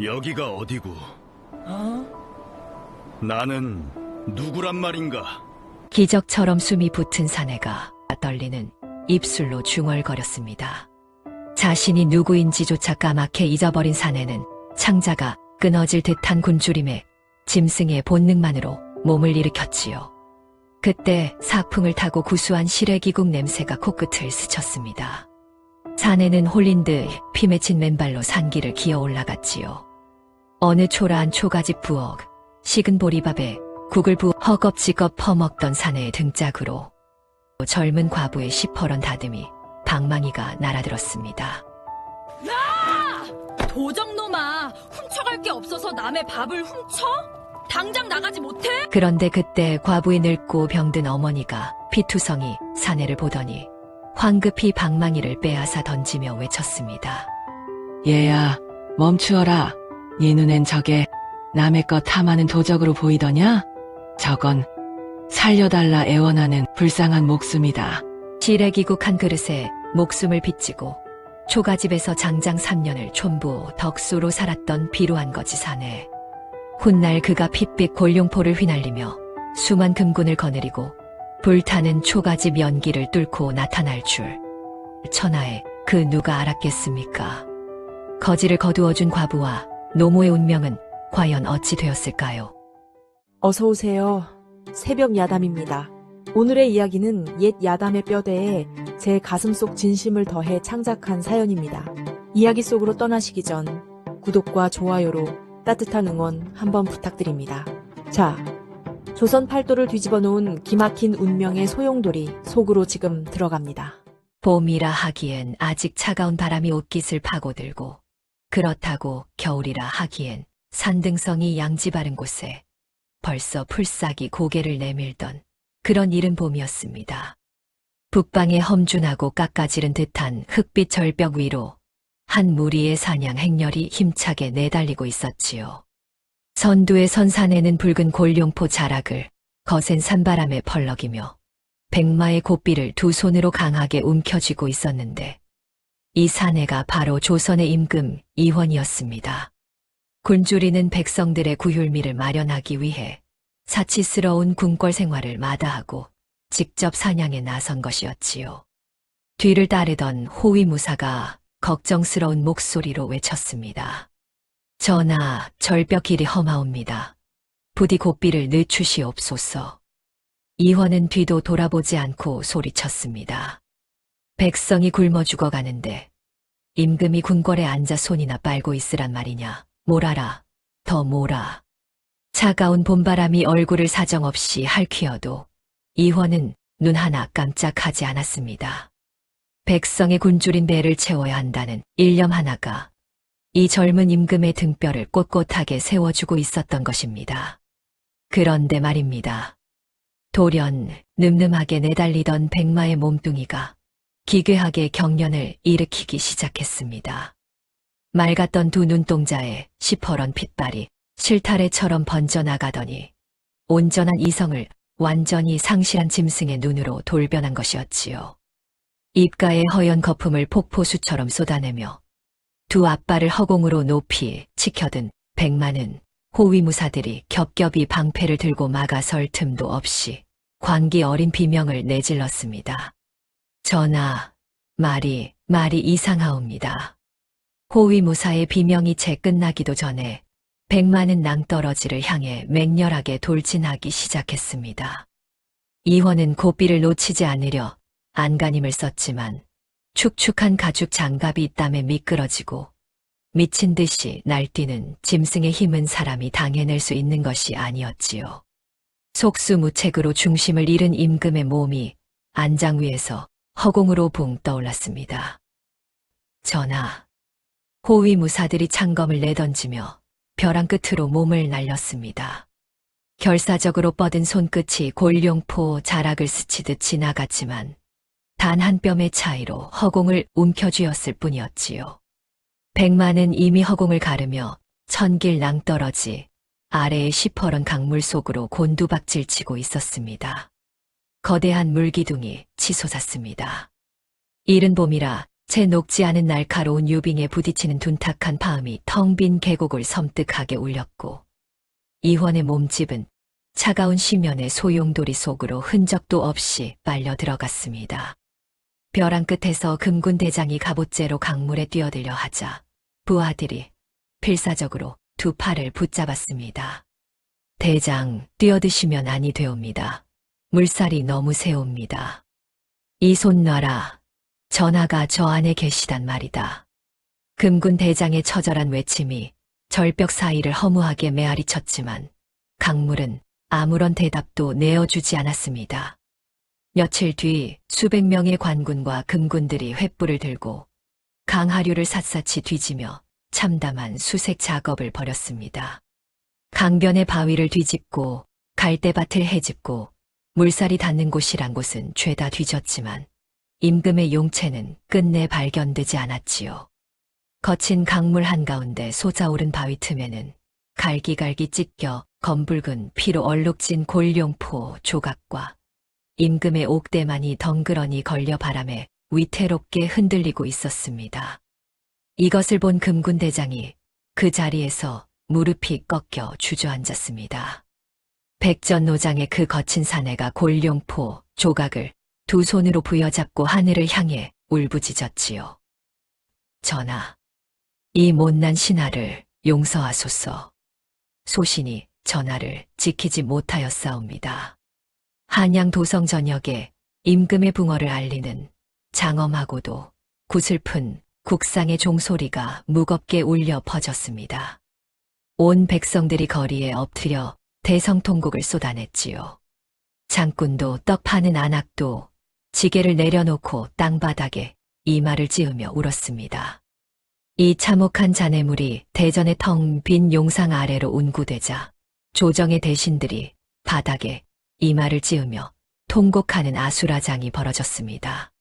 여기가 어디고? 나는 누구란 말인가? 기적처럼 숨이 붙은 사내가 떨리는 입술로 중얼거렸습니다. 자신이 누구인지조차 까맣게 잊어버린 사내는 창자가 끊어질 듯한 굶주림에 짐승의 본능만으로 몸을 일으켰지요. 그때 사풍을 타고 구수한 시래기국 냄새가 코끝을 스쳤습니다. 사내는 홀린 듯 피 맺힌 맨발로 산길을 기어 올라갔지요. 어느 초라한 초가집 부엌, 식은 보리밥에 국을 부어 허겁지겁 퍼먹던 사내의 등짝으로 젊은 과부의 시퍼런 다듬이 방망이가 날아들었습니다. 야! 도적놈아, 훔쳐갈 게 없어서 남의 밥을 훔쳐? 당장 나가지 못해? 그런데 그때 과부의 늙고 병든 어머니가 피투성이 사내를 보더니 황급히 방망이를 빼앗아 던지며 외쳤습니다. 얘야, 멈추어라. 네 눈엔 저게 남의 것 탐하는 도적으로 보이더냐? 저건 살려달라 애원하는 불쌍한 목숨이다. 시래기국 한 그릇에 목숨을 빚지고 초가집에서 장장 3년을 촌부 덕수로 살았던 비루한 거지 사내. 훗날 그가 핏빛 골룡포를 휘날리며 수만 금군을 거느리고 불타는 초가집 연기를 뚫고 나타날 줄 천하에 그 누가 알았겠습니까? 거지를 거두어준 과부와 노모의 운명은 과연 어찌 되었을까요? 어서 오세요. 새벽 야담입니다. 오늘의 이야기는 옛 야담의 뼈대에 제 가슴 속 진심을 더해 창작한 사연입니다. 이야기 속으로 떠나시기 전 구독과 좋아요로 따뜻한 응원 한번 부탁드립니다. 자, 조선 팔도를 뒤집어 놓은 기막힌 운명의 소용돌이 속으로 지금 들어갑니다. 봄이라 하기엔 아직 차가운 바람이 옷깃을 파고들고 그렇다고 겨울이라 하기엔 산등성이 양지 바른 곳에 벌써 풀싹이 고개를 내밀던 그런 이른 봄이었습니다. 북방에 험준하고 깎아지른 듯한 흑빛 절벽 위로 한 무리의 사냥 행렬이 힘차게 내달리고 있었지요. 선두의 선산에는 붉은 골룡포 자락을 거센 산바람에 펄럭이며 백마의 고삐를 두 손으로 강하게 움켜쥐고 있었는데 이 사내가 바로 조선의 임금 이원이었습니다. 굶주리는 백성들의 구휼미를 마련하기 위해 사치스러운 궁궐 생활을 마다하고 직접 사냥에 나선 것이었지요. 뒤를 따르던 호위무사가 걱정스러운 목소리로 외쳤습니다. 전하, 절벽 길이 험하옵니다. 부디 고삐를 늦추시옵소서. 이원은 뒤도 돌아보지 않고 소리쳤습니다. 백성이 굶어 죽어가는데 임금이 궁궐에 앉아 손이나 빨고 있으란 말이냐. 몰아라, 더 몰아. 차가운 봄바람이 얼굴을 사정없이 핥히어도 이원은 눈 하나 깜짝하지 않았습니다. 백성의 굶주린 배를 채워야 한다는 일념 하나가 이 젊은 임금의 등뼈를 꼿꼿하게 세워주고 있었던 것입니다. 그런데 말입니다. 돌연 늠름하게 내달리던 백마의 몸뚱이가 기괴하게 경련을 일으키기 시작했습니다. 맑았던 두 눈동자에 시퍼런 핏발이 실타래처럼 번져나가더니 온전한 이성을 완전히 상실한 짐승의 눈으로 돌변한 것이었지요. 입가에 허연 거품을 폭포수처럼 쏟아내며 두 앞발을 허공으로 높이 치켜든 백마는 호위무사들이 겹겹이 방패를 들고 막아설 틈도 없이 광기 어린 비명을 내질렀습니다. 전하, 말이 이상하옵니다. 호위무사의 비명이 채 끝나기도 전에 백마는 낭떠러지를 향해 맹렬하게 돌진하기 시작했습니다. 이원은 고삐를 놓치지 않으려 안간힘을 썼지만 축축한 가죽 장갑이 땀에 미끄러지고 미친 듯이 날뛰는 짐승의 힘은 사람이 당해낼 수 있는 것이 아니었지요. 속수무책으로 중심을 잃은 임금의 몸이 안장 위에서 허공으로 붕 떠올랐습니다. 전하, 호위무사들이 창검을 내던지며 벼랑 끝으로 몸을 날렸습니다. 결사적으로 뻗은 손끝이 골룡포 자락을 스치듯 지나갔지만 단 한 뼘의 차이로 허공을 움켜쥐었을 뿐이었지요. 백마는 이미 허공을 가르며 천길 낭떠러지 아래의 시퍼런 강물 속으로 곤두박질치고 있었습니다. 거대한 물기둥이 치솟았습니다. 이른 봄이라 채 녹지 않은 날카로운 유빙에 부딪히는 둔탁한 파음이 텅 빈 계곡을 섬뜩하게 울렸고, 이원의 몸집은 차가운 시면의 소용돌이 속으로 흔적도 없이 빨려 들어갔습니다. 벼랑 끝에서 금군 대장이 갑옷째로 강물에 뛰어들려 하자 부하들이 필사적으로 두 팔을 붙잡았습니다. 대장, 뛰어드시면 아니 되옵니다. 물살이 너무 세옵니다. 이 손 놔라. 전하가 저 안에 계시단 말이다. 금군 대장의 처절한 외침이 절벽 사이를 허무하게 메아리 쳤지만 강물은 아무런 대답도 내어주지 않았습니다. 며칠 뒤 수백 명의 관군과 금군들이 횃불을 들고 강하류를 샅샅이 뒤지며 참담한 수색 작업을 벌였습니다. 강변의 바위를 뒤집고 갈대밭을 헤집고 물살이 닿는 곳이란 곳은 죄다 뒤졌지만 임금의 용체는 끝내 발견되지 않았지요. 거친 강물 한가운데 솟아오른 바위 틈에는 갈기갈기 찢겨 검붉은 피로 얼룩진 골룡포 조각과 임금의 옥대만이 덩그러니 걸려 바람에 위태롭게 흔들리고 있었습니다. 이것을 본 금군 대장이 그 자리에서 무릎이 꺾여 주저앉았습니다. 백전노장의 그 거친 사내가 골룡포 조각을 두 손으로 부여잡고 하늘을 향해 울부짖었지요. 전하, 이 못난 신하를 용서하소서. 소신이 전하를 지키지 못하였사옵니다. 한양 도성 전역에 임금의 붕어를 알리는 장엄하고도 구슬픈 국상의 종소리가 무겁게 울려 퍼졌습니다. 온 백성들이 거리에 엎드려 대성통곡을 쏟아냈지요. 장군도 떡 파는 안악도 지게를 내려놓고 땅바닥에 이마를 찌으며 울었습니다. 이 참혹한 잔해물이 대전의 텅 빈 용상 아래로 운구되자 조정의 대신들이 바닥에 이마를 찌으며 통곡하는 아수라장이 벌어졌습니다.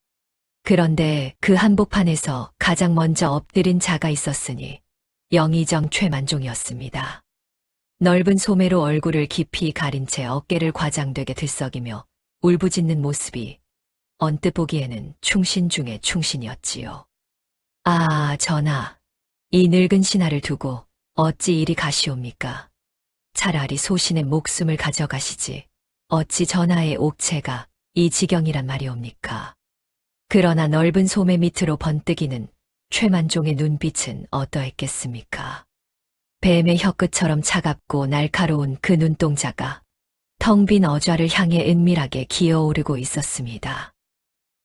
그런데 그 한복판에서 가장 먼저 엎드린 자가 있었으니 영의정 최만종이었습니다. 넓은 소매로 얼굴을 깊이 가린 채 어깨를 과장되게 들썩이며 울부짖는 모습이 언뜻 보기에는 충신 중의 충신이었지요. 아, 전하, 이 늙은 신하를 두고 어찌 이리 가시옵니까? 차라리 소신의 목숨을 가져가시지 어찌 전하의 옥체가 이 지경이란 말이옵니까? 그러나 넓은 소매 밑으로 번뜩이는 최만종의 눈빛은 어떠했겠습니까? 뱀의 혀끝처럼 차갑고 날카로운 그 눈동자가 텅 빈 어좌를 향해 은밀하게 기어오르고 있었습니다.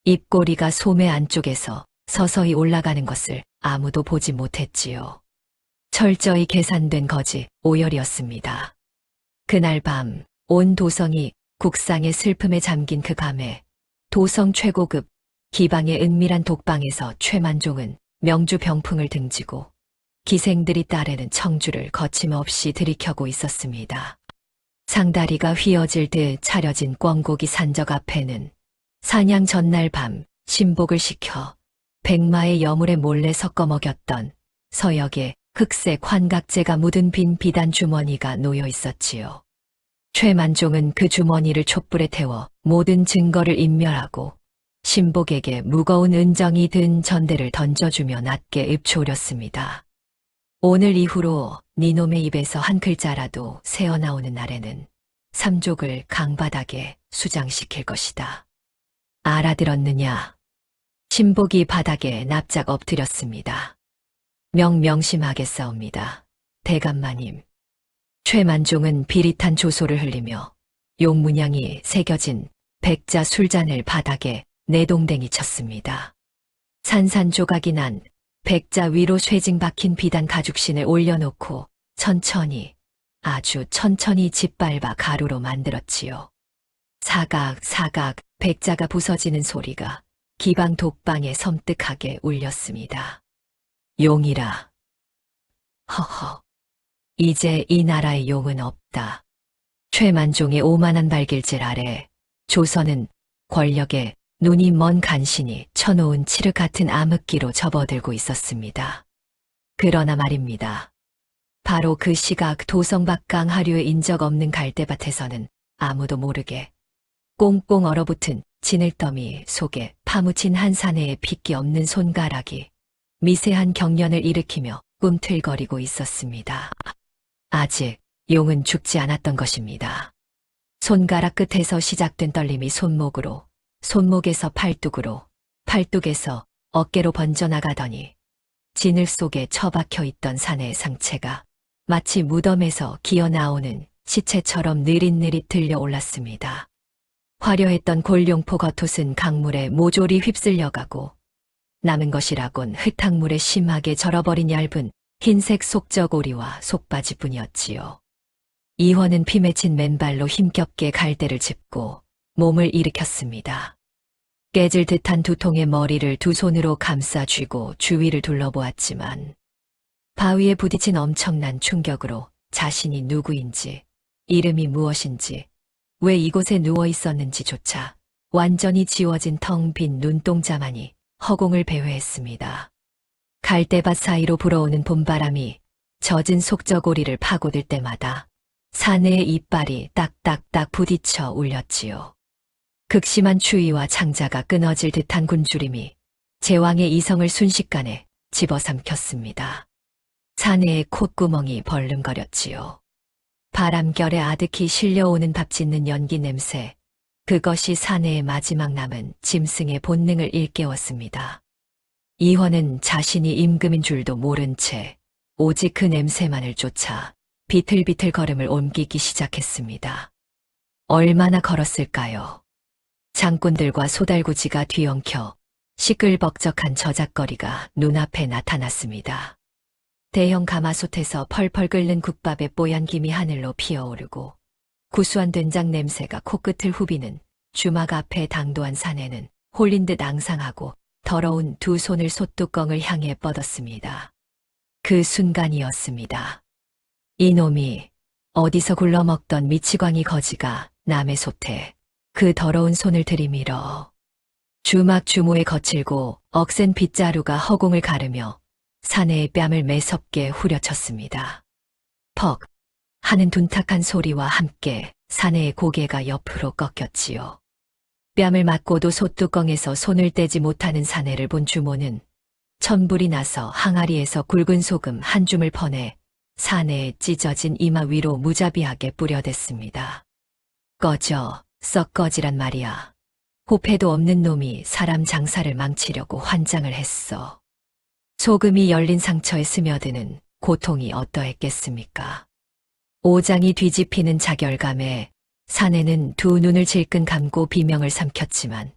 입꼬리가 소매 안쪽에서 서서히 올라가는 것을 아무도 보지 못했지요. 철저히 계산된 거짓 오열이었습니다. 그날 밤 온 도성이 국상의 슬픔에 잠긴 그 밤에 도성 최고급 기방의 은밀한 독방에서 최만종은 명주 병풍을 등지고 기생들이 따르는 청주를 거침없이 들이켜고 있었습니다. 상다리가 휘어질 듯 차려진 꿩고기 산적 앞에는 사냥 전날 밤 신복을 시켜 백마의 여물에 몰래 섞어 먹였던 서역의 흑색 환각제가 묻은 빈 비단 주머니가 놓여 있었지요. 최만종은 그 주머니를 촛불에 태워 모든 증거를 인멸하고 신복에게 무거운 은정이 든 전대를 던져주며 낮게 읊조렸습니다. 오늘 이후로 니놈의 입에서 한 글자라도 새어나오는 날에는 삼족을 강바닥에 수장시킬 것이다. 알아들었느냐? 신복이 바닥에 납작 엎드렸습니다. 명심하겠사옵니다. 대감마님. 최만종은 비릿한 조소를 흘리며 용문양이 새겨진 백자 술잔을 바닥에 내동댕이 쳤습니다. 산산조각이 난 백자 위로 쇠징 박힌 비단 가죽신을 올려놓고 천천히, 아주 천천히 짓밟아 가루로 만들었지요. 사각 백자가 부서지는 소리가 기방 독방에 섬뜩하게 울렸습니다. 용이라. 허허. 이제 이 나라의 용은 없다. 최만종의 오만한 발길질 아래 조선은 권력에 눈이 먼 간신히 쳐놓은 칠흑 같은 암흑기로 접어들고 있었습니다. 그러나 말입니다. 바로 그 시각 도성 밖강 하류의 인적 없는 갈대밭에서는 아무도 모르게 꽁꽁 얼어붙은 진을더미 속에 파묻힌 한 사내의 핏기 없는 손가락이 미세한 경련을 일으키며 꿈틀거리고 있었습니다. 아직 용은 죽지 않았던 것입니다. 손가락 끝에서 시작된 떨림이 손목으로, 손목에서 팔뚝으로, 팔뚝에서 어깨로 번져나가더니 진을 속에 처박혀 있던 사내의 상체가 마치 무덤에서 기어나오는 시체처럼 느릿느릿 들려올랐습니다. 화려했던 골룡포 겉옷은 강물에 모조리 휩쓸려가고 남은 것이라곤 흙탕물에 심하게 절어버린 얇은 흰색 속저고리와 속바지뿐이었지요. 이화는 피 맺힌 맨발로 힘겹게 갈대를 짚고 몸을 일으켰습니다. 깨질 듯한 두통의 머리를 두 손으로 감싸 쥐고 주위를 둘러보았지만 바위에 부딪힌 엄청난 충격으로 자신이 누구인지, 이름이 무엇인지, 왜 이곳에 누워 있었는지조차 완전히 지워진 텅 빈 눈동자만이 허공을 배회했습니다. 갈대밭 사이로 불어오는 봄바람이 젖은 속저고리를 파고들 때마다 사내의 이빨이 딱딱딱 부딪혀 울렸지요. 극심한 추위와 창자가 끊어질 듯한 굶주림이 제왕의 이성을 순식간에 집어삼켰습니다. 사내의 콧구멍이 벌름거렸지요. 바람결에 아득히 실려오는 밥 짓는 연기 냄새, 그것이 사내의 마지막 남은 짐승의 본능을 일깨웠습니다. 이화는 자신이 임금인 줄도 모른 채 오직 그 냄새만을 쫓아 비틀비틀 걸음을 옮기기 시작했습니다. 얼마나 걸었을까요? 장꾼들과 소달구지가 뒤엉켜 시끌벅적한 저작거리가 눈앞에 나타났습니다. 대형 가마솥에서 펄펄 끓는 국밥의 뽀얀 김이 하늘로 피어오르고 구수한 된장 냄새가 코끝을 후비는 주막 앞에 당도한 사내는 홀린 듯 앙상하고 더러운 두 손을 솥뚜껑을 향해 뻗었습니다. 그 순간이었습니다. 이놈이 어디서 굴러먹던 미치광이 거지가 남의 솥에 그 더러운 손을 들이밀어 주막 주모에 거칠고 억센 빗자루가 허공을 가르며 사내의 뺨을 매섭게 후려쳤습니다. 퍽 하는 둔탁한 소리와 함께 사내의 고개가 옆으로 꺾였지요. 뺨을 맞고도 솥뚜껑에서 손을 떼지 못하는 사내를 본 주모는 천불이 나서 항아리에서 굵은 소금 한 줌을 퍼내 사내의 찢어진 이마 위로 무자비하게 뿌려댔습니다. 꺼져, 썩 꺼지란 말이야. 호패도 없는 놈이 사람 장사를 망치려고 환장을 했어. 소금이 열린 상처에 스며드는 고통이 어떠했겠습니까? 오장이 뒤집히는 자결감에 사내는 두 눈을 질끈 감고 비명을 삼켰지만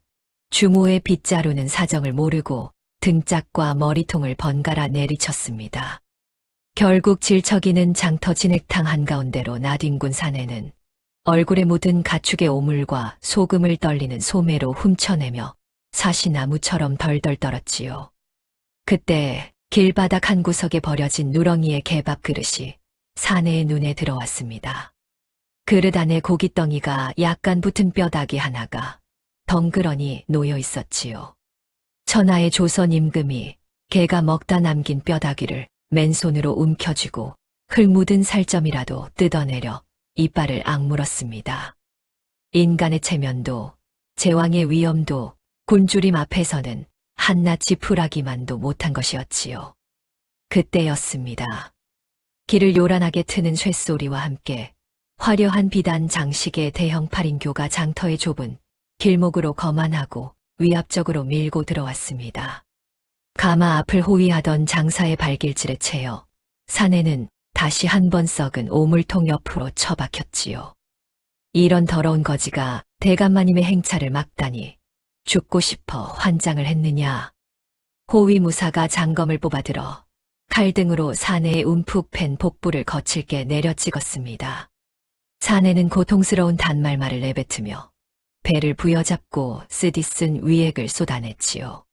주모의 빗자루는 사정을 모르고 등짝과 머리통을 번갈아 내리쳤습니다. 결국 질척이는 장터 진흙탕 한가운데로 나뒹군 사내는 얼굴에 묻은 가축의 오물과 소금을 떨리는 소매로 훔쳐내며 사시나무처럼 덜덜 떨었지요. 그때 길바닥 한 구석에 버려진 누렁이의 개밥 그릇이 사내의 눈에 들어왔습니다. 그릇 안에 고깃덩이가 약간 붙은 뼈다귀 하나가 덩그러니 놓여 있었지요. 천하의 조선 임금이 개가 먹다 남긴 뼈다귀를 맨손으로 움켜쥐고 흙 묻은 살점이라도 뜯어내려 이빨을 악물었습니다. 인간의 체면도 제왕의 위엄도 굶주림 앞에서는 한낱이 풀하기만도 못한 것이었지요. 그때였습니다. 길을 요란하게 트는 쇳소리와 함께 화려한 비단 장식의 대형 8인교가 장터의 좁은 길목으로 거만하고 위압적으로 밀고 들어왔습니다. 가마 앞을 호위하던 장사의 발길질에 채여 사내는 다시 한 번 썩은 오물통 옆으로 처박혔지요. 이런 더러운 거지가 대감마님의 행차를 막다니 죽고 싶어 환장을 했느냐. 호위무사가 장검을 뽑아들어 칼등으로 사내의 움푹 팬 복부를 거칠게 내려 찍었습니다. 사내는 고통스러운 단말말을 내뱉으며 배를 부여잡고 쓰디쓴 위액을 쏟아냈지요.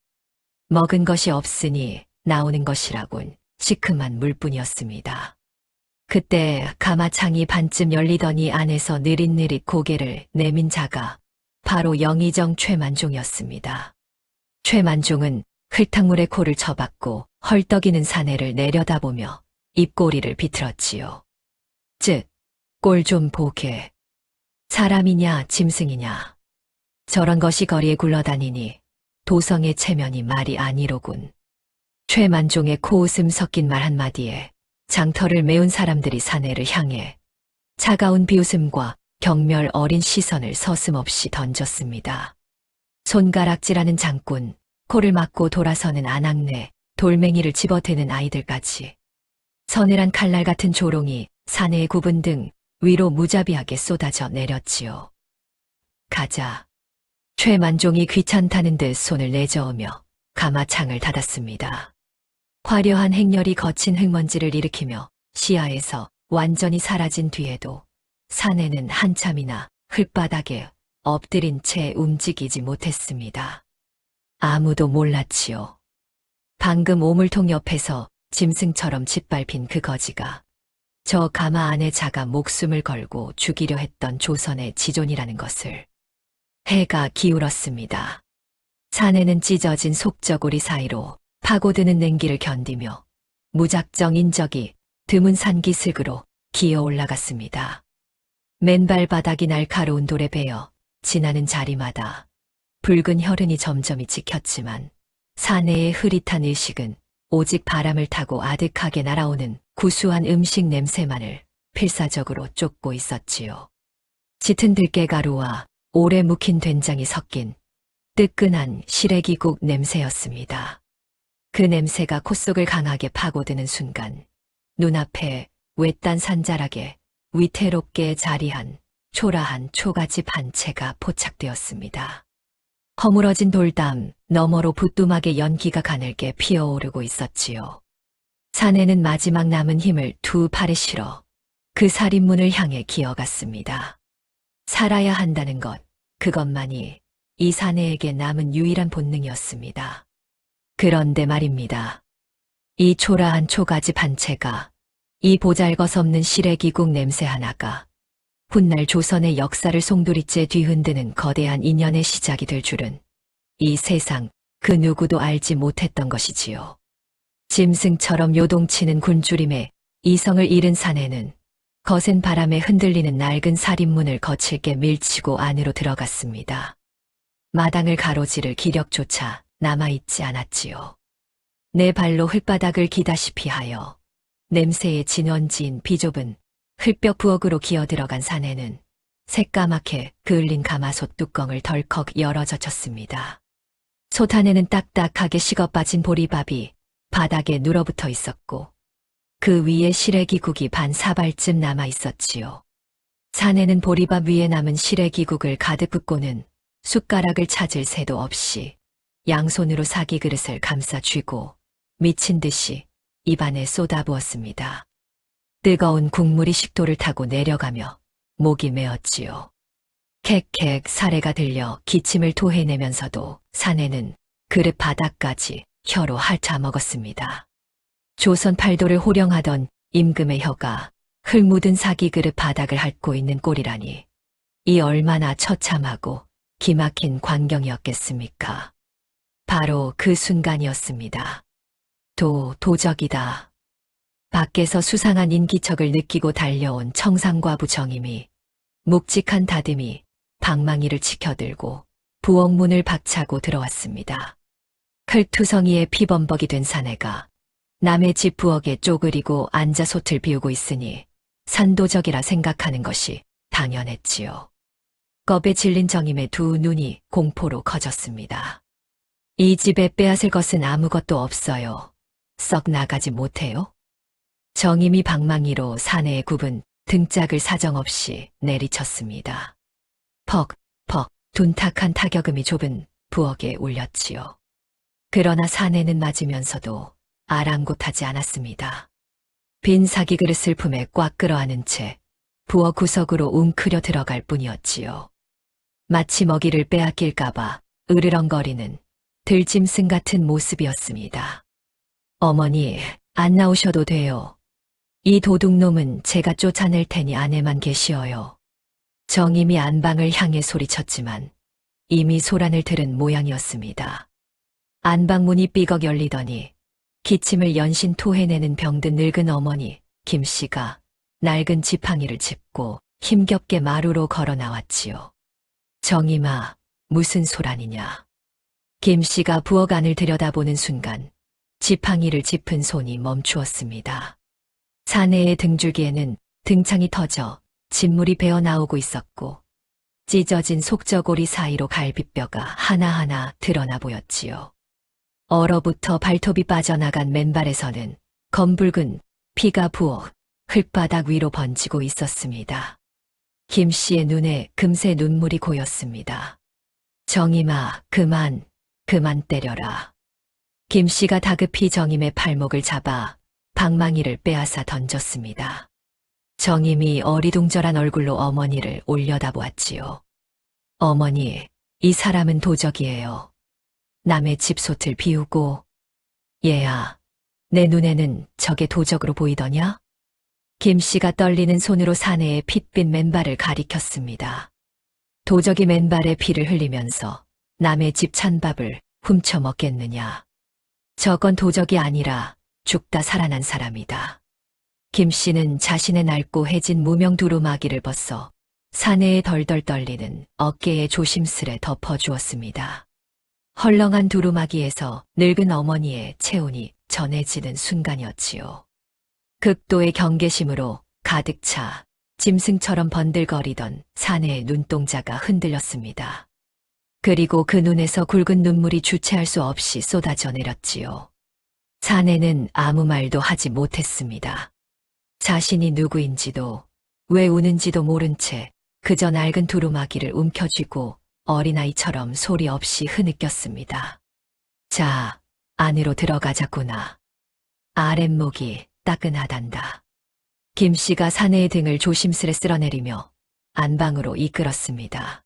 먹은 것이 없으니 나오는 것이라곤 시큼한 물뿐이었습니다. 그때 가마창이 반쯤 열리더니 안에서 느릿느릿 고개를 내민 자가 바로 영의정 최만종이었습니다. 최만종은 흙탕물에 코를 쳐박고 헐떡이는 사내를 내려다보며 입꼬리를 비틀었지요. 즉, 꼴 좀 보게. 사람이냐 짐승이냐. 저런 것이 거리에 굴러다니니 도성의 체면이 말이 아니로군. 최만종의 코웃음 섞인 말 한마디에 장터를 메운 사람들이 사내를 향해 차가운 비웃음과 경멸 어린 시선을 서슴없이 던졌습니다. 손가락질하는 장군, 코를 막고 돌아서는 아낙네, 돌멩이를 집어대는 아이들까지 서늘한 칼날 같은 조롱이 사내의 구분 등 위로 무자비하게 쏟아져 내렸지요. 가자. 최만종이 귀찮다는 듯 손을 내저으며 가마창을 닫았습니다. 화려한 행렬이 거친 흙먼지를 일으키며 시야에서 완전히 사라진 뒤에도 사내는 한참이나 흙바닥에 엎드린 채 움직이지 못했습니다. 아무도 몰랐지요. 방금 오물통 옆에서 짐승처럼 짓밟힌 그 거지가 저 가마 안에 자가 목숨을 걸고 죽이려 했던 조선의 지존이라는 것을. 해가 기울었습니다. 사내는 찢어진 속저고리 사이로 파고드는 냉기를 견디며 무작정 인적이 드문 산기슭으로 기어 올라갔습니다. 맨발 바닥이 날카로운 돌에 베어 지나는 자리마다 붉은 혈흔이 점점이 찍혔지만 사내의 흐릿한 의식은 오직 바람을 타고 아득하게 날아오는 구수한 음식 냄새만을 필사적으로 쫓고 있었지요. 짙은 들깨가루와 오래 묵힌 된장이 섞인 뜨끈한 시래기국 냄새였습니다. 그 냄새가 콧속을 강하게 파고드는 순간 눈앞에 외딴 산자락에 위태롭게 자리한 초라한 초가집 한 채가 포착되었습니다. 허물어진 돌담 너머로 부뚜막의 연기가 가늘게 피어오르고 있었지요. 사내는 마지막 남은 힘을 두 팔에 실어 그 살인문을 향해 기어갔습니다. 살아야 한다는 것, 그것만이 이 사내에게 남은 유일한 본능이었습니다. 그런데 말입니다. 이 초라한 초가집 한 채가, 이 보잘것없는 시래기국 냄새 하나가 훗날 조선의 역사를 송두리째 뒤흔드는 거대한 인연의 시작이 될 줄은 이 세상 그 누구도 알지 못했던 것이지요. 짐승처럼 요동치는 굶주림에 이성을 잃은 사내는 거센 바람에 흔들리는 낡은 살인문을 거칠게 밀치고 안으로 들어갔습니다. 마당을 가로지를 기력조차 남아있지 않았지요. 내 발로 흙바닥을 기다시피 하여 냄새에 진원지인 비좁은 흙벽 부엌으로 기어 들어간 사내는 새까맣게 그을린 가마솥 뚜껑을 덜컥 열어 젖혔습니다. 솥 안에는 딱딱하게 식어빠진 보리밥이 바닥에 눌어붙어 있었고 그 위에 시래기국이 반 사발쯤 남아 있었지요. 사내는 보리밥 위에 남은 시래기국을 가득 붓고는 숟가락을 찾을 새도 없이 양손으로 사기 그릇을 감싸 쥐고 미친 듯이 입안에 쏟아부었습니다. 뜨거운 국물이 식도를 타고 내려가며 목이 메었지요. 캑캑 사례가 들려 기침을 토해내면서도 사내는 그릇 바닥까지 혀로 핥아먹었습니다. 조선 팔도를 호령하던 임금의 혀가 흙 묻은 사기 그릇 바닥을 핥고 있는 꼴이라니 이 얼마나 처참하고 기막힌 광경이었겠습니까? 바로 그 순간이었습니다. 도적이다. 밖에서 수상한 인기척을 느끼고 달려온 청상과부 정임이 묵직한 다듬이 방망이를 치켜들고 부엌문을 박차고 들어왔습니다. 클투성이에 피범벅이 된 사내가 남의 집 부엌에 쪼그리고 앉아 솥을 비우고 있으니 산도적이라 생각하는 것이 당연했지요. 겁에 질린 정임의 두 눈이 공포로 커졌습니다. 이 집에 빼앗을 것은 아무것도 없어요. 썩 나가지 못해요? 정임이 방망이로 사내의 굽은 등짝을 사정없이 내리쳤습니다. 퍽 둔탁한 타격음이 좁은 부엌에 울렸지요. 그러나 사내는 맞으면서도 아랑곳하지 않았습니다. 빈 사기 그릇을 품에 꽉 끌어안은 채 부엌 구석으로 웅크려 들어갈 뿐이었지요. 마치 먹이를 빼앗길까봐 으르렁거리는 들짐승 같은 모습이었습니다. 어머니, 안 나오셔도 돼요. 이 도둑놈은 제가 쫓아낼 테니 안에만 계시어요. 정임이 안방을 향해 소리쳤지만 이미 소란을 들은 모양이었습니다. 안방문이 삐걱 열리더니 기침을 연신 토해내는 병든 늙은 어머니 김씨가 낡은 지팡이를 짚고 힘겹게 마루로 걸어 나왔지요. 정임아, 무슨 소란이냐. 김씨가 부엌 안을 들여다보는 순간 지팡이를 짚은 손이 멈추었습니다. 사내의 등줄기에는 등창이 터져 진물이 배어나오고 있었고 찢어진 속저고리 사이로 갈비뼈가 하나하나 드러나 보였지요. 얼어붙어 발톱이 빠져나간 맨발에서는 검붉은 피가 부어 흙바닥 위로 번지고 있었습니다. 김씨의 눈에 금세 눈물이 고였습니다. 정임아, 그만 때려라. 김씨가 다급히 정임의 팔목을 잡아 방망이를 빼앗아 던졌습니다. 정임이 어리둥절한 얼굴로 어머니를 올려다보았지요. 어머니, 이 사람은 도적이에요. 남의 집 솥을 비우고. 얘야, 내 눈에는 저게 도적으로 보이더냐? 김씨가 떨리는 손으로 사내의 핏빛 맨발을 가리켰습니다. 도적이 맨발에 피를 흘리면서 남의 집 찬밥을 훔쳐 먹겠느냐. 저건 도적이 아니라 죽다 살아난 사람이다. 김씨는 자신의 낡고 해진 무명 두루마기를 벗어 사내에 덜덜 떨리는 어깨에 조심스레 덮어주었습니다. 헐렁한 두루마기에서 늙은 어머니의 체온이 전해지는 순간이었지요. 극도의 경계심으로 가득 차 짐승처럼 번들거리던 사내의 눈동자가 흔들렸습니다. 그리고 그 눈에서 굵은 눈물이 주체할 수 없이 쏟아져 내렸지요. 사내는 아무 말도 하지 못했습니다. 자신이 누구인지도 왜 우는지도 모른 채 그저 낡은 두루마기를 움켜쥐고 어린아이처럼 소리 없이 흐느꼈습니다. 자, 안으로 들어가자꾸나. 아랫목이 따끈하단다. 김씨가 사내의 등을 조심스레 쓸어내리며 안방으로 이끌었습니다.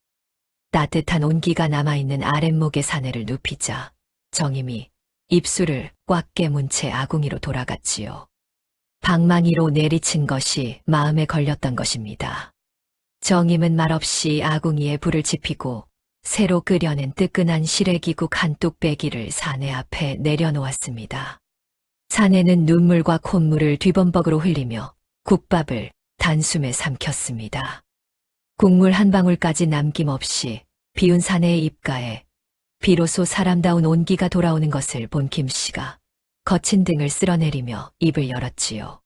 따뜻한 온기가 남아있는 아랫목의 사내를 눕히자 정임이 입술을 꽉 깨문 채 아궁이로 돌아갔지요. 방망이로 내리친 것이 마음에 걸렸던 것입니다. 정임은 말없이 아궁이에 불을 지피고 새로 끓여낸 뜨끈한 시래기국 한 뚝배기를 사내 앞에 내려놓았습니다. 사내는 눈물과 콧물을 뒤범벅으로 흘리며 국밥을 단숨에 삼켰습니다. 국물 한 방울까지 남김없이 비운 사내의 입가에 비로소 사람다운 온기가 돌아오는 것을 본 김씨가 거친 등을 쓸어내리며 입을 열었지요.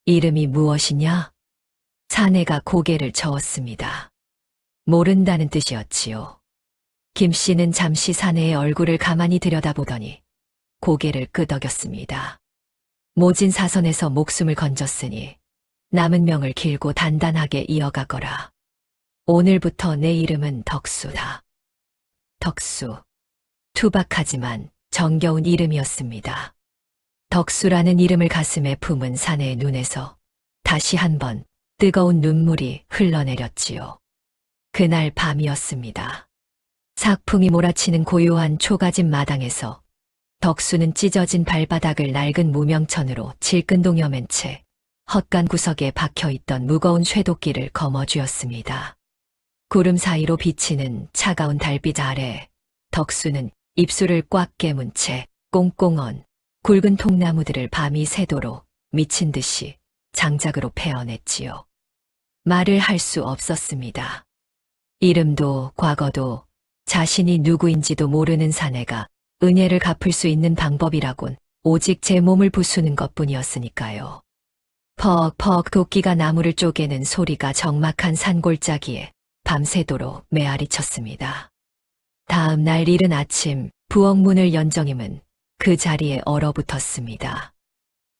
이름이 무엇이냐? 사내가 고개를 저었습니다. 모른다는 뜻이었지요. 김씨는 잠시 사내의 얼굴을 가만히 들여다보더니 고개를 끄덕였습니다. 모진 사선에서 목숨을 건졌으니 남은 명을 길고 단단하게 이어가거라. 오늘부터 내 이름은 덕수다. 덕수. 투박하지만 정겨운 이름이었습니다. 덕수라는 이름을 가슴에 품은 사내의 눈에서 다시 한번 뜨거운 눈물이 흘러내렸지요. 그날 밤이었습니다. 삭풍이 몰아치는 고요한 초가집 마당에서 덕수는 찢어진 발바닥을 낡은 무명천으로 질끈동여맨 채 헛간 구석에 박혀있던 무거운 쇠도끼를 거머쥐었습니다. 구름 사이로 비치는 차가운 달빛 아래 덕수는 입술을 꽉 깨문 채 꽁꽁 언 굵은 통나무들을 밤이 새도록 미친 듯이 장작으로 베어냈지요. 말을 할 수 없었습니다. 이름도 과거도 자신이 누구인지도 모르는 사내가 은혜를 갚을 수 있는 방법이라곤 오직 제 몸을 부수는 것뿐이었으니까요. 퍽퍽 도끼가 나무를 쪼개는 소리가 적막한 산골짜기에 밤새도록 메아리 쳤습니다. 다음 날 이른 아침 부엌 문을 연 정임은 그 자리에 얼어붙었습니다.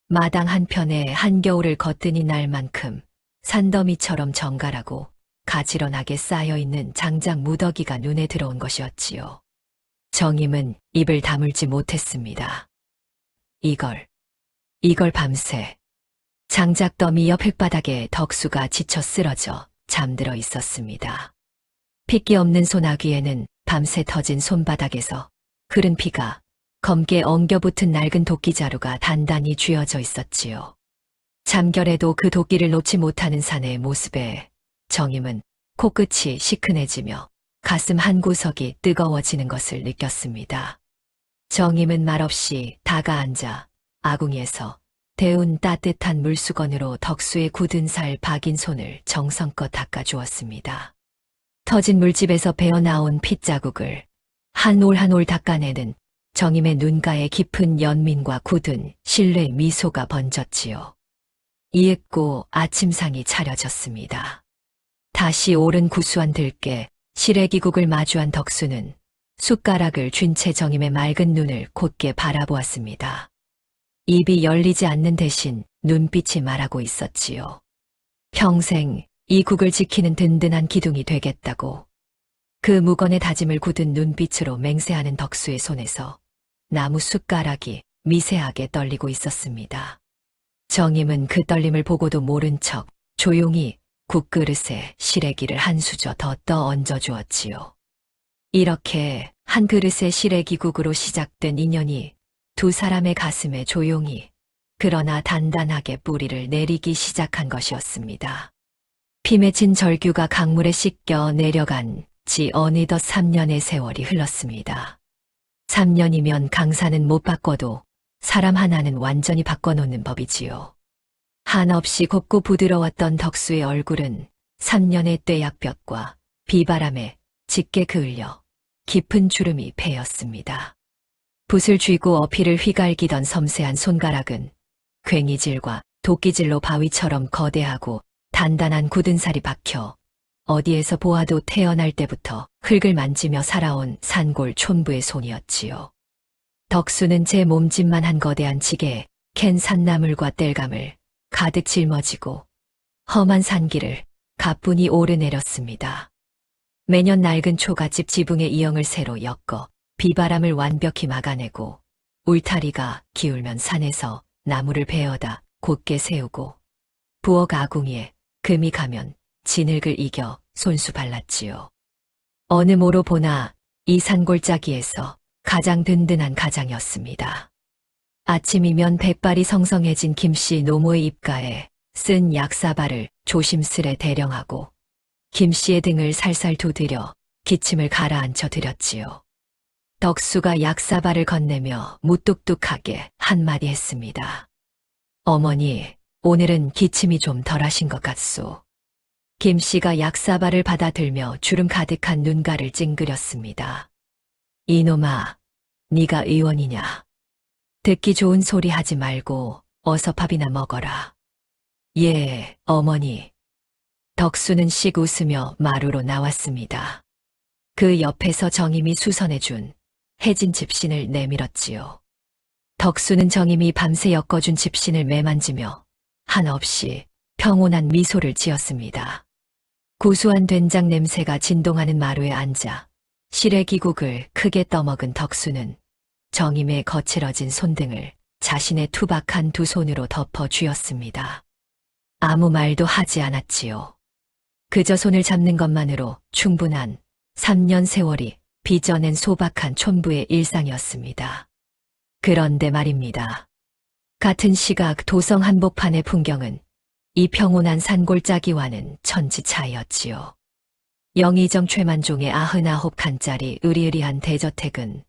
마당 한편에 한겨울을 거뜬히 날 만큼 산더미처럼 정갈하고 가지런하게 쌓여있는 장작 무더기가 눈에 들어온 것이었지요. 정임은 입을 다물지 못했습니다. 이걸 밤새 장작더미 옆 흙바닥에 덕수가 지쳐 쓰러져 잠들어 있었습니다. 핏기 없는 소나귀에는 밤새 터진 손바닥에서 흐른 피가 검게 엉겨붙은 낡은 도끼자루가 단단히 쥐어져 있었지요. 잠결에도 그 도끼를 놓지 못하는 사내의 모습에 정임은 코끝이 시큰해지며 가슴 한구석이 뜨거워지는 것을 느꼈습니다. 정임은 말없이 다가앉아 아궁이에서 데운 따뜻한 물수건으로 덕수의 굳은 살 박인 손을 정성껏 닦아주었습니다. 터진 물집에서 배어나온 핏자국을 한 올 한 올 닦아내는 정임의 눈가에 깊은 연민과 굳은 신뢰의 미소가 번졌지요. 이윽고 아침상이 차려졌습니다. 다시 오른 구수한 들깨, 시래기국을 마주한 덕수는 숟가락을 쥔 채 정임의 맑은 눈을 곧게 바라보았습니다. 입이 열리지 않는 대신 눈빛이 말하고 있었지요. 평생 이 국을 지키는 든든한 기둥이 되겠다고. 그 무건의 다짐을 굳은 눈빛으로 맹세하는 덕수의 손에서 나무 숟가락이 미세하게 떨리고 있었습니다. 정임은 그 떨림을 보고도 모른 척 조용히 국그릇에 시래기를 한 수저 더 떠 얹어 주었지요. 이렇게 한 그릇의 시래기국으로 시작된 인연이 두 사람의 가슴에 조용히 그러나 단단하게 뿌리를 내리기 시작한 것이었습니다. 피 맺힌 절규가 강물에 씻겨 내려간 지 어느덧 3년의 세월이 흘렀습니다. 3년이면 강사는 못 바꿔도 사람 하나는 완전히 바꿔놓는 법이지요. 한없이 곱고 부드러웠던 덕수의 얼굴은 3년의 떼약볕과 비바람에 짙게 그을려 깊은 주름이 패였습니다. 붓을 쥐고 어피를 휘갈기던 섬세한 손가락은 괭이질과 도끼질로 바위처럼 거대하고 단단한 굳은 살이 박혀 어디에서 보아도 태어날 때부터 흙을 만지며 살아온 산골 촌부의 손이었지요. 덕수는 제 몸짓만 한 거대한 지게에 캔 산나물과 땔감을 가득 짊어지고 험한 산길을 가뿐히 오르내렸습니다. 매년 낡은 초가집 지붕의 이형을 새로 엮어 비바람을 완벽히 막아내고 울타리가 기울면 산에서 나무를 베어다 곧게 세우고 부엌 아궁이에 금이 가면 진흙을 이겨 손수 발랐지요. 어느 모로 보나 이 산골짜기에서 가장 든든한 가장이었습니다. 아침이면 백발이 성성해진 김씨 노모의 입가에 쓴 약사발을 조심스레 대령하고 김씨의 등을 살살 두드려 기침을 가라앉혀 드렸지요. 덕수가 약사발을 건네며 무뚝뚝하게 한마디 했습니다. 어머니, 오늘은 기침이 좀 덜하신 것 같소. 김씨가 약사발을 받아들며 주름 가득한 눈가를 찡그렸습니다. 이놈아, 네가 의원이냐? 듣기 좋은 소리 하지 말고 어서 밥이나 먹어라. 예, 어머니. 덕수는 씩 웃으며 마루로 나왔습니다. 그 옆에서 정임이 수선해준 해진 집신을 내밀었지요. 덕수는 정임이 밤새 엮어준 집신을 매만지며 한없이 평온한 미소를 지었습니다. 고소한 된장 냄새가 진동하는 마루에 앉아 시래기국을 크게 떠먹은 덕수는 정임의 거칠어진 손등을 자신의 투박한 두 손으로 덮어 쥐었습니다. 아무 말도 하지 않았지요. 그저 손을 잡는 것만으로 충분한 3년 세월이 빚어낸 소박한 촌부의 일상이었습니다. 그런데 말입니다. 같은 시각 도성 한복판의 풍경은 이 평온한 산골짜기와는 천지 차이였지요. 영의정 최만종의 99칸짜리 으리으리한 대저택은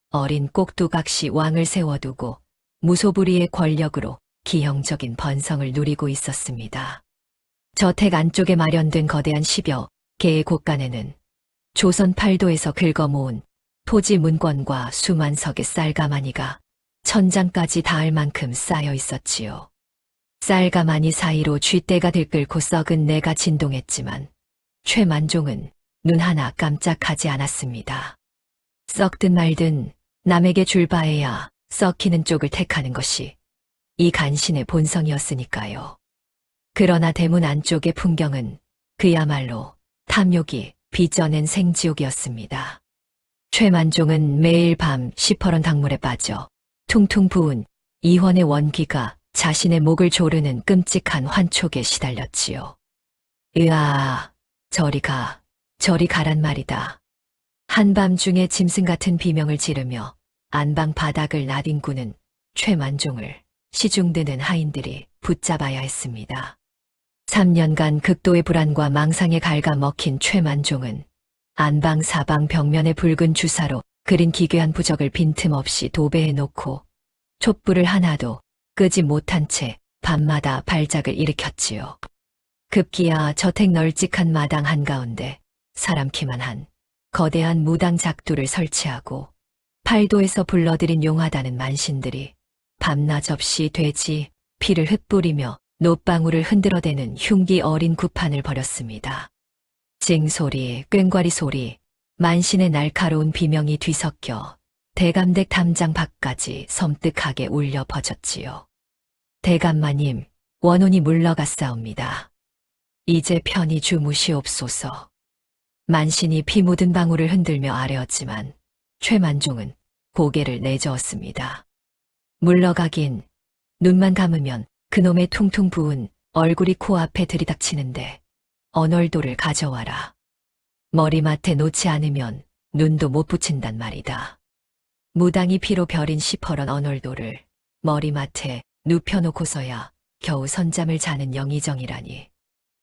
어린 꼭두각시 왕을 세워두고 무소불위의 권력으로 기형적인 번성을 누리고 있었습니다. 저택 안쪽에 마련된 거대한 10여 개의 곳간에는 조선 팔도에서 긁어모은 토지 문권과 수만 석의 쌀가마니가 천장까지 닿을 만큼 쌓여 있었지요. 쌀가마니 사이로 쥐떼가 들끓고 썩은 내가 진동했지만 최만종은 눈 하나 깜짝하지 않았습니다. 썩든 말든 남에게 줄 바에야 썩히는 쪽을 택하는 것이 이 간신의 본성이었으니까요. 그러나 대문 안쪽의 풍경은 그야말로 탐욕이 빚어낸 생지옥이었습니다. 최만종은 매일 밤 시퍼런 강물에 빠져 퉁퉁 부은 이원의 원기가 자신의 목을 조르는 끔찍한 환촉에 시달렸지요. 으아, 저리 가란 말이다. 한밤중에 짐승 같은 비명을 지르며 안방 바닥을 나뒹구는 최만종을 시중드는 하인들이 붙잡아야 했습니다. 3년간 극도의 불안과 망상에 갉아먹힌 최만종은 안방 사방 벽면에 붉은 주사로 그린 기괴한 부적을 빈틈없이 도배해 놓고 촛불을 하나도 끄지 못한 채 밤마다 발작을 일으켰지요. 급기야 저택 널찍한 마당 한가운데 사람 키만 한 거대한 무당 작두를 설치하고 팔도에서 불러들인 용하다는 만신들이 밤낮 없이 돼지 피를 흩뿌리며 노방울을 흔들어대는 흉기 어린 구판을 벌였습니다. 징소리, 꽹과리 소리, 만신의 날카로운 비명이 뒤섞여 대감댁 담장 밖까지 섬뜩하게 울려 퍼졌지요. 대감마님, 원혼이 물러갔사옵니다. 이제 편히 주무시옵소서. 만신이 피 묻은 방울을 흔들며 아뢰었지만 최만종은 고개를 내저었습니다. 물러가긴 눈만 감으면 그놈의 퉁퉁 부은 얼굴이 코앞에 들이닥치는데 언얼도를 가져와라. 머리맡에 놓지 않으면 눈도 못 붙인단 말이다. 무당이 피로 벼린 시퍼런 언얼도를 머리맡에 눕혀놓고서야 겨우 선잠을 자는 영의정이라니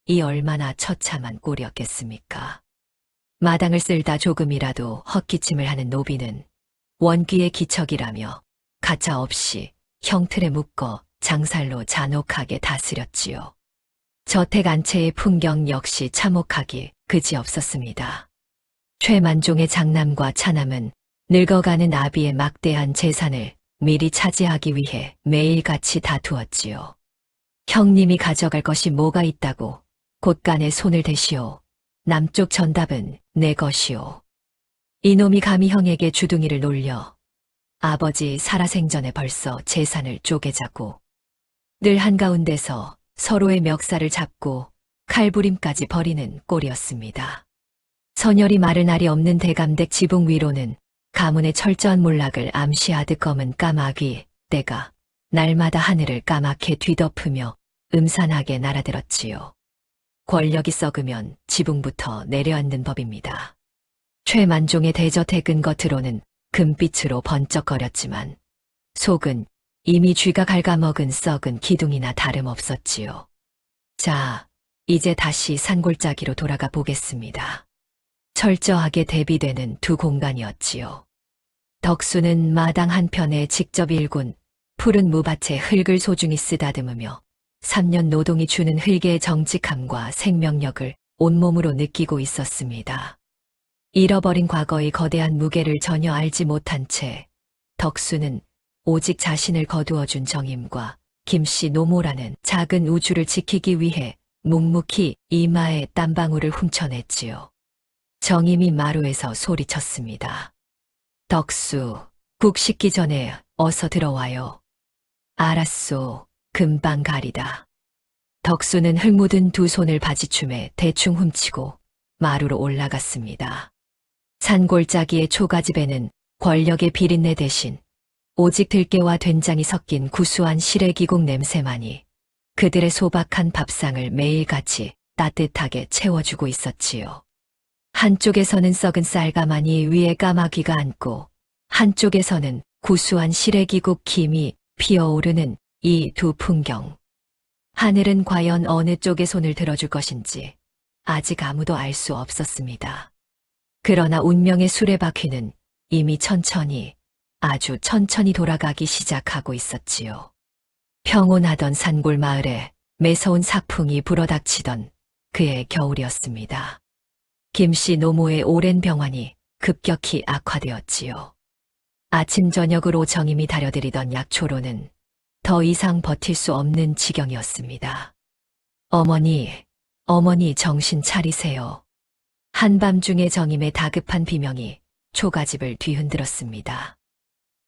이 얼마나 처참한 꼴이었겠습니까. 마당을 쓸다 조금이라도 헛기침을 하는 노비는 원귀의 기척이라며 가차없이 형틀에 묶어 장살로 잔혹하게 다스렸지요. 저택 안채의 풍경 역시 참혹하기 그지없었습니다. 최만종의 장남과 차남은 늙어가는 아비의 막대한 재산을 미리 차지하기 위해 매일같이 다투었지요. 형님이 가져갈 것이 뭐가 있다고 곳간에 손을 대시오. 남쪽 전답은 내 것이오. 이놈이 감히 형에게 주둥이를 놀려 아버지 살아생전에 벌써 재산을 쪼개자고 늘 한가운데서 서로의 멱살을 잡고 칼부림까지 벌이는 꼴이었습니다. 선열이 마를 날이 없는 대감댁 지붕 위로는 가문의 철저한 몰락을 암시하듯 검은 까마귀 떼가 날마다 하늘을 까맣게 뒤덮으며 음산하게 날아들었지요. 권력이 썩으면 지붕부터 내려앉는 법입니다. 최만종의 대저택은 겉으로는 금빛으로 번쩍거렸지만 속은 이미 쥐가 갉아먹은 썩은 기둥이나 다름없었지요. 자, 이제 다시 산골짜기로 돌아가 보겠습니다. 철저하게 대비되는 두 공간이었지요. 덕수는 마당 한편에 직접 일군 푸른 무밭에 흙을 소중히 쓰다듬으며 3년 노동이 주는 흙의 정직함과 생명력을 온몸으로 느끼고 있었습니다. 잃어버린 과거의 거대한 무게를 전혀 알지 못한 채 덕수는 오직 자신을 거두어준 정임과 김씨 노모라는 작은 우주를 지키기 위해 묵묵히 이마에 땀방울을 훔쳐냈지요. 정임이 마루에서 소리쳤습니다. 덕수, 국 식기 전에 어서 들어와요. 알았소. 금방 가리다. 덕수는 흙 묻은 두 손을 바지춤에 대충 훔치고 마루로 올라갔습니다. 산골짜기의 초가집에는 권력의 비린내 대신 오직 들깨와 된장이 섞인 구수한 시래기국 냄새만이 그들의 소박한 밥상을 매일같이 따뜻하게 채워주고 있었지요. 한쪽에서는 썩은 쌀가마니 위에 까마귀가 앉고 한쪽에서는 구수한 시래기국 김이 피어오르는 이 두 풍경. 하늘은 과연 어느 쪽에 손을 들어줄 것인지 아직 아무도 알 수 없었습니다. 그러나 운명의 수레바퀴는 이미 천천히, 아주 천천히 돌아가기 시작하고 있었지요. 평온하던 산골 마을에 매서운 사풍이 불어닥치던 그의 겨울이었습니다. 김씨 노모의 오랜 병환이 급격히 악화되었지요. 아침 저녁으로 정임이 다려드리던 약초로는 더 이상 버틸 수 없는 지경이었습니다. 어머니 정신 차리세요. 한밤중에 정임의 다급한 비명이 초가집을 뒤흔들었습니다.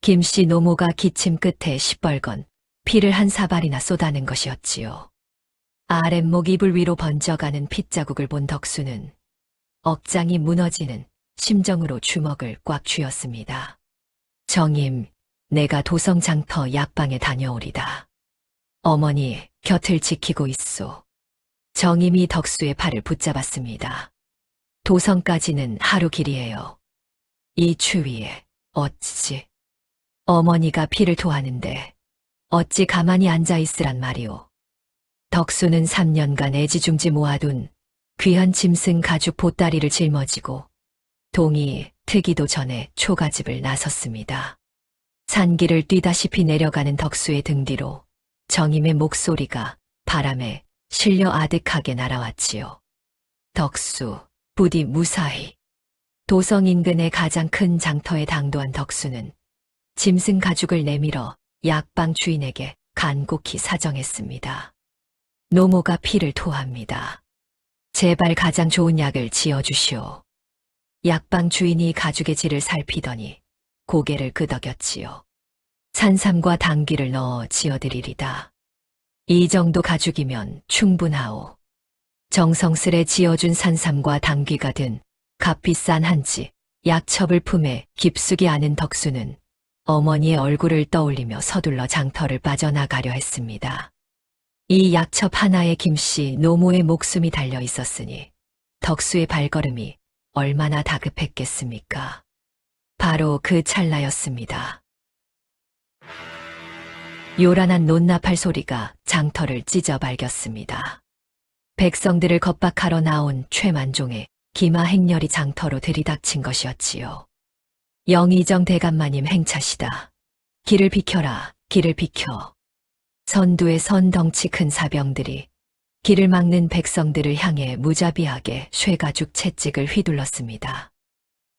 김씨 노모가 기침 끝에 시뻘건 피를 한 사발이나 쏟아낸 것이었지요. 아랫목 이불 위로 번져가는 핏자국을 본 덕수는 억장이 무너지는 심정으로 주먹을 꽉 쥐었습니다. 정임, 내가 도성장터 약방에 다녀오리다. 어머니, 곁을 지키고 있소. 정임이 덕수의 팔을 붙잡았습니다. 도성까지는 하루 길이에요. 이 추위에 어찌. 어머니가 피를 토하는데 어찌 가만히 앉아있으란 말이오. 덕수는 3년간 애지중지 모아둔 귀한 짐승 가죽 보따리를 짊어지고 동이 트기도 전에 초가집을 나섰습니다. 산길을 뛰다시피 내려가는 덕수의 등 뒤로 정임의 목소리가 바람에 실려 아득하게 날아왔지요. 덕수, 부디 무사히. 도성 인근의 가장 큰 장터에 당도한 덕수는 짐승 가죽을 내밀어 약방 주인에게 간곡히 사정했습니다. 노모가 피를 토합니다. 제발 가장 좋은 약을 지어주시오. 약방 주인이 가죽의 질을 살피더니 고개를 끄덕였지요. 산삼과 당귀를 넣어 지어드리리다. 이 정도 가죽이면 충분하오. 정성스레 지어준 산삼과 당귀가 든 값비싼 한지 약첩을 품에 깊숙이 안은 덕수는 어머니의 얼굴을 떠올리며 서둘러 장터를 빠져나가려 했습니다. 이 약첩 하나에 김씨 노모의 목숨이 달려 있었으니 덕수의 발걸음이 얼마나 다급했겠습니까? 바로 그 찰나였습니다. 요란한 논나팔 소리가 장터를 찢어 발겼습니다. 백성들을 겁박하러 나온 최만종의 기마 행렬이 장터로 들이닥친 것이었지요. 영의정 대감마님 행차시다. 길을 비켜라, 길을 비켜. 선두에 선 덩치 큰 사병들이 길을 막는 백성들을 향해 무자비하게 쇠가죽 채찍을 휘둘렀습니다.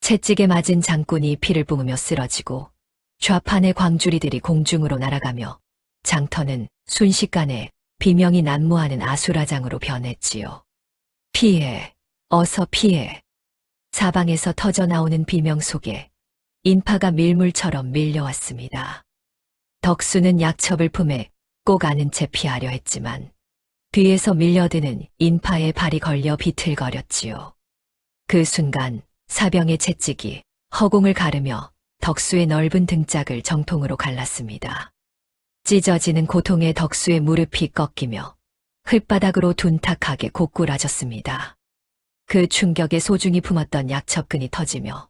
채찍에 맞은 장군이 피를 뿜으며 쓰러지고 좌판의 광주리들이 공중으로 날아가며 장터는 순식간에 비명이 난무하는 아수라장으로 변했지요. 피해, 어서 피해. 사방에서 터져나오는 비명 속에 인파가 밀물처럼 밀려왔습니다. 덕수는 약첩을 품에 꼭 안은 채 피하려 했지만 뒤에서 밀려드는 인파의 발이 걸려 비틀거렸지요. 그 순간 사병의 채찍이 허공을 가르며 덕수의 넓은 등짝을 정통으로 갈랐습니다. 찢어지는 고통에 덕수의 무릎이 꺾이며 흙바닥으로 둔탁하게 고꾸라졌습니다. 그 충격에 소중히 품었던 약첩근이 터지며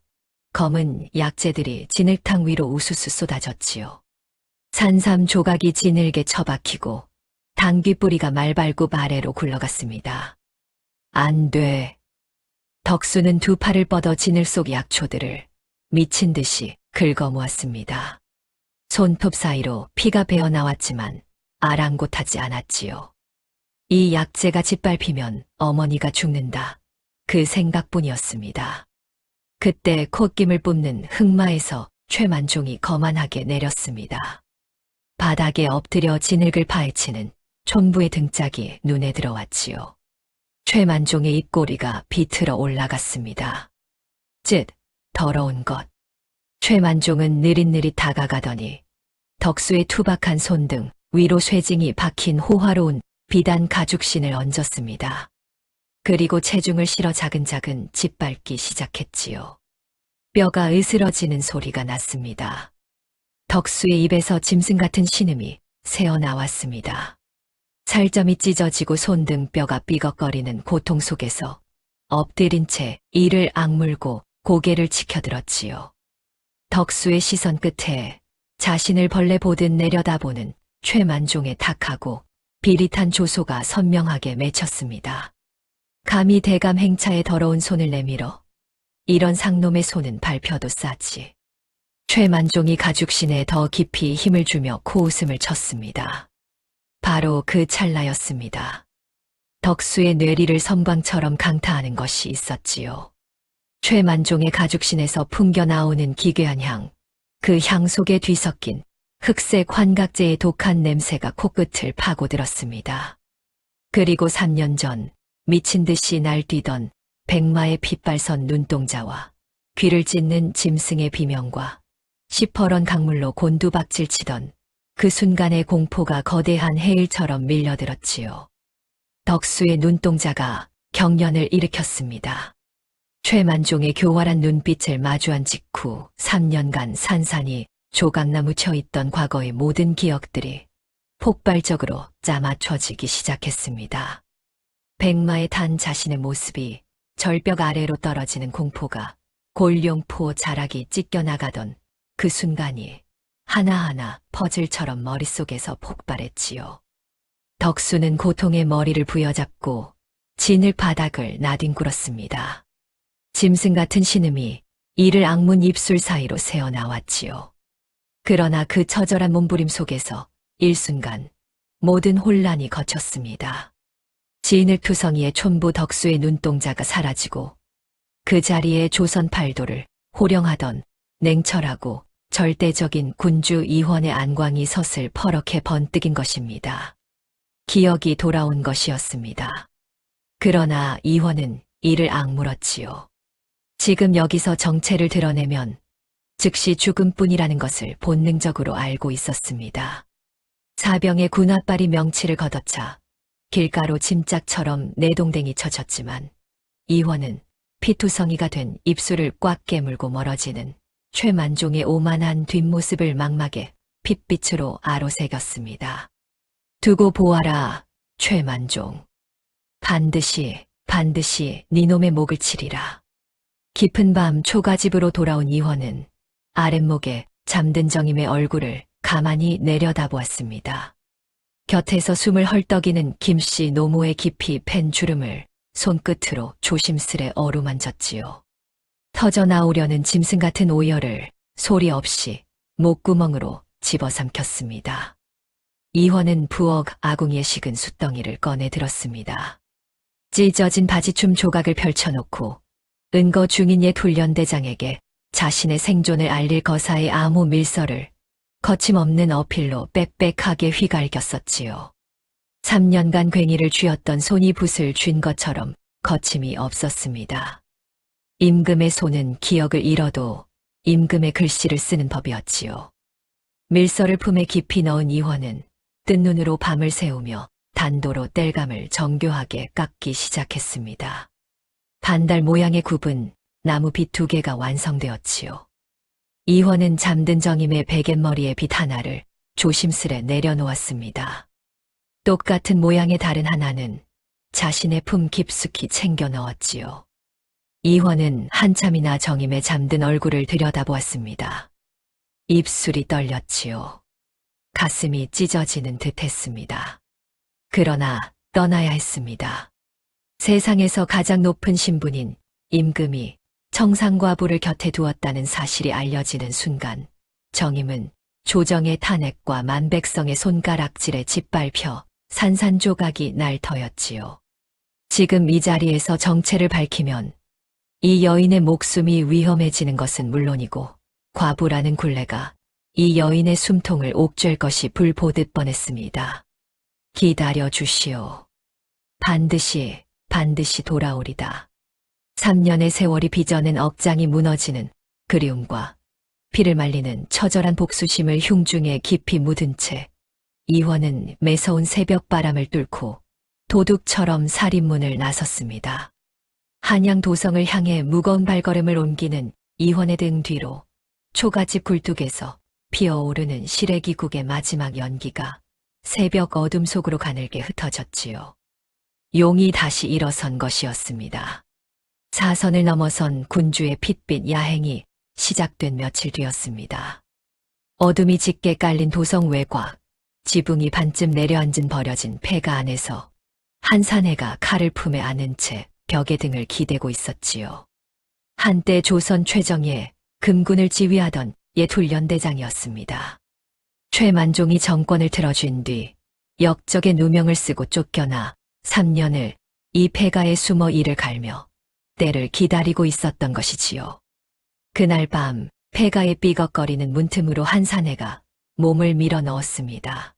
검은 약재들이 진흙탕 위로 우수수 쏟아졌지요. 산삼 조각이 진흙에 처박히고 당귀 뿌리가 말발굽 아래로 굴러갔습니다. 안 돼. 덕수는 두 팔을 뻗어 진흙 속 약초들을 미친 듯이 긁어모았습니다. 손톱 사이로 피가 배어나왔지만 아랑곳하지 않았지요. 이 약재가 짓밟히면 어머니가 죽는다. 그 생각뿐이었습니다. 그때 콧김을 뿜는 흑마에서 최만종이 거만하게 내렸습니다. 바닥에 엎드려 진흙을 파헤치는 촌부의 등짝이 눈에 들어왔지요. 최만종의 입꼬리가 비틀어 올라갔습니다. 쯧, 더러운 것. 최만종은 느릿느릿 다가가더니 덕수의 투박한 손등 위로 쇠징이 박힌 호화로운 비단 가죽신을 얹었습니다. 그리고 체중을 실어 자근자근 짓밟기 시작했지요. 뼈가 으스러지는 소리가 났습니다. 덕수의 입에서 짐승 같은 신음이 새어나왔습니다. 살점이 찢어지고 손등 뼈가 삐걱거리는 고통 속에서 엎드린 채 이를 악물고 고개를 치켜들었지요. 덕수의 시선 끝에 자신을 벌레 보듯 내려다보는 최만종의 탁하고 비릿한 조소가 선명하게 맺혔습니다. 감히 대감 행차에 더러운 손을 내밀어 이런 상놈의 손은 밟혀도 싸지. 최만종이 가죽신에 더 깊이 힘을 주며 코웃음을 쳤습니다. 바로 그 찰나였습니다. 덕수의 뇌리를 섬광처럼 강타하는 것이 있었지요. 최만종의 가죽신에서 풍겨나오는 기괴한 향, 그 향 속에 뒤섞인 흑색 환각제의 독한 냄새가 코끝을 파고들었습니다. 그리고 3년 전 미친 듯이 날뛰던 백마의 핏발선 눈동자와 귀를 찢는 짐승의 비명과 시퍼런 강물로 곤두박질 치던 그 순간의 공포가 거대한 해일처럼 밀려들었지요. 덕수의 눈동자가 경련을 일으켰습니다. 최만종의 교활한 눈빛을 마주한 직후 3년간 산산이 조각나무 쳐있던 과거의 모든 기억들이 폭발적으로 짜맞춰지기 시작했습니다. 백마에 탄 자신의 모습이 절벽 아래로 떨어지는 공포가 골룡포 자락이 찢겨나가던 그 순간이 하나하나 퍼즐처럼 머릿속에서 폭발했지요. 덕수는 고통의 머리를 부여잡고 진흙 바닥을 나뒹굴었습니다. 짐승 같은 신음이 이를 악문 입술 사이로 새어나왔지요. 그러나 그 처절한 몸부림 속에서 일순간 모든 혼란이 거쳤습니다. 진흙투성이의 촌부 덕수의 눈동자가 사라지고 그 자리에 조선 팔도를 호령하던 냉철하고 절대적인 군주 이원의 안광이 서슬 퍼렇게 번뜩인 것입니다. 기억이 돌아온 것이었습니다. 그러나 이원은 이를 악물었지요. 지금 여기서 정체를 드러내면 즉시 죽음뿐이라는 것을 본능적으로 알고 있었습니다. 사병의 군홧발이 명치를 걷어차 길가로 짐짝처럼 내동댕이 쳐졌지만 이원은 피투성이가 된 입술을 꽉 깨물고 멀어지는 최만종의 오만한 뒷모습을 망막에 핏빛으로 아로새겼습니다. 두고 보아라, 최만종. 반드시 니놈의 목을 치리라. 깊은 밤 초가집으로 돌아온 이원은 아랫목에 잠든 정임의 얼굴을 가만히 내려다보았습니다. 곁에서 숨을 헐떡이는 김씨 노모의 깊이 팬 주름을 손끝으로 조심스레 어루만졌지요. 터져나오려는 짐승 같은 오열을 소리 없이 목구멍으로 집어삼켰습니다. 이원은 부엌 아궁이에 식은 숫덩이를 꺼내 들었습니다. 찢어진 바지춤 조각을 펼쳐놓고 은거 중인 옛 훈련대장에게 자신의 생존을 알릴 거사의 암호 밀서를 거침없는 어필로 빽빽하게 휘갈겼었지요. 3년간 괭이를 쥐었던 손이 붓을 쥔 것처럼 거침이 없었습니다. 임금의 손은 기억을 잃어도 임금의 글씨를 쓰는 법이었지요. 밀서를 품에 깊이 넣은 이원은 뜬 눈으로 밤을 새우며 단도로 땔감을 정교하게 깎기 시작했습니다. 반달 모양의 굽은 나무 빗 2개가 완성되었지요. 이원은 잠든 정임의 베갯머리에 빗 하나를 조심스레 내려놓았습니다. 똑같은 모양의 다른 하나는 자신의 품 깊숙이 챙겨 넣었지요. 이원은 한참이나 정임의 잠든 얼굴을 들여다보았습니다. 입술이 떨렸지요. 가슴이 찢어지는 듯 했습니다. 그러나 떠나야 했습니다. 세상에서 가장 높은 신분인 임금이 청상과부를 곁에 두었다는 사실이 알려지는 순간 정임은 조정의 탄핵과 만백성의 손가락질에 짓밟혀 산산조각이 날 터였지요. 지금 이 자리에서 정체를 밝히면 이 여인의 목숨이 위험해지는 것은 물론이고 과부라는 굴레가 이 여인의 숨통을 옥죄 것이 불보듯 뻔했습니다. 기다려 주시오. 반드시 돌아오리다. 3년의 세월이 빚어낸 억장이 무너지는 그리움과 피를 말리는 처절한 복수심을 흉중에 깊이 묻은 채 이원은 매서운 새벽바람을 뚫고 도둑처럼 살인문을 나섰습니다. 한양 도성을 향해 무거운 발걸음을 옮기는 이원의 등 뒤로 초가집 굴뚝에서 피어오르는 시래기국의 마지막 연기가 새벽 어둠 속으로 가늘게 흩어졌지요. 용이 다시 일어선 것이었습니다. 사선을 넘어선 군주의 핏빛 야행이 시작된 며칠 뒤였습니다. 어둠이 짙게 깔린 도성 외곽, 지붕이 반쯤 내려앉은 버려진 폐가 안에서 한 사내가 칼을 품에 안은 채 벽에 등을 기대고 있었지요. 한때 조선 최정예 금군을 지휘하던 옛 훈련대장이었습니다. 최만종이 정권을 틀어쥔 뒤 역적의 누명을 쓰고 쫓겨나 3년을 이 폐가에 숨어 이를 갈며 때를 기다리고 있었던 것이지요. 그날 밤 폐가에 삐걱거리는 문틈으로 한 사내가 몸을 밀어 넣었습니다.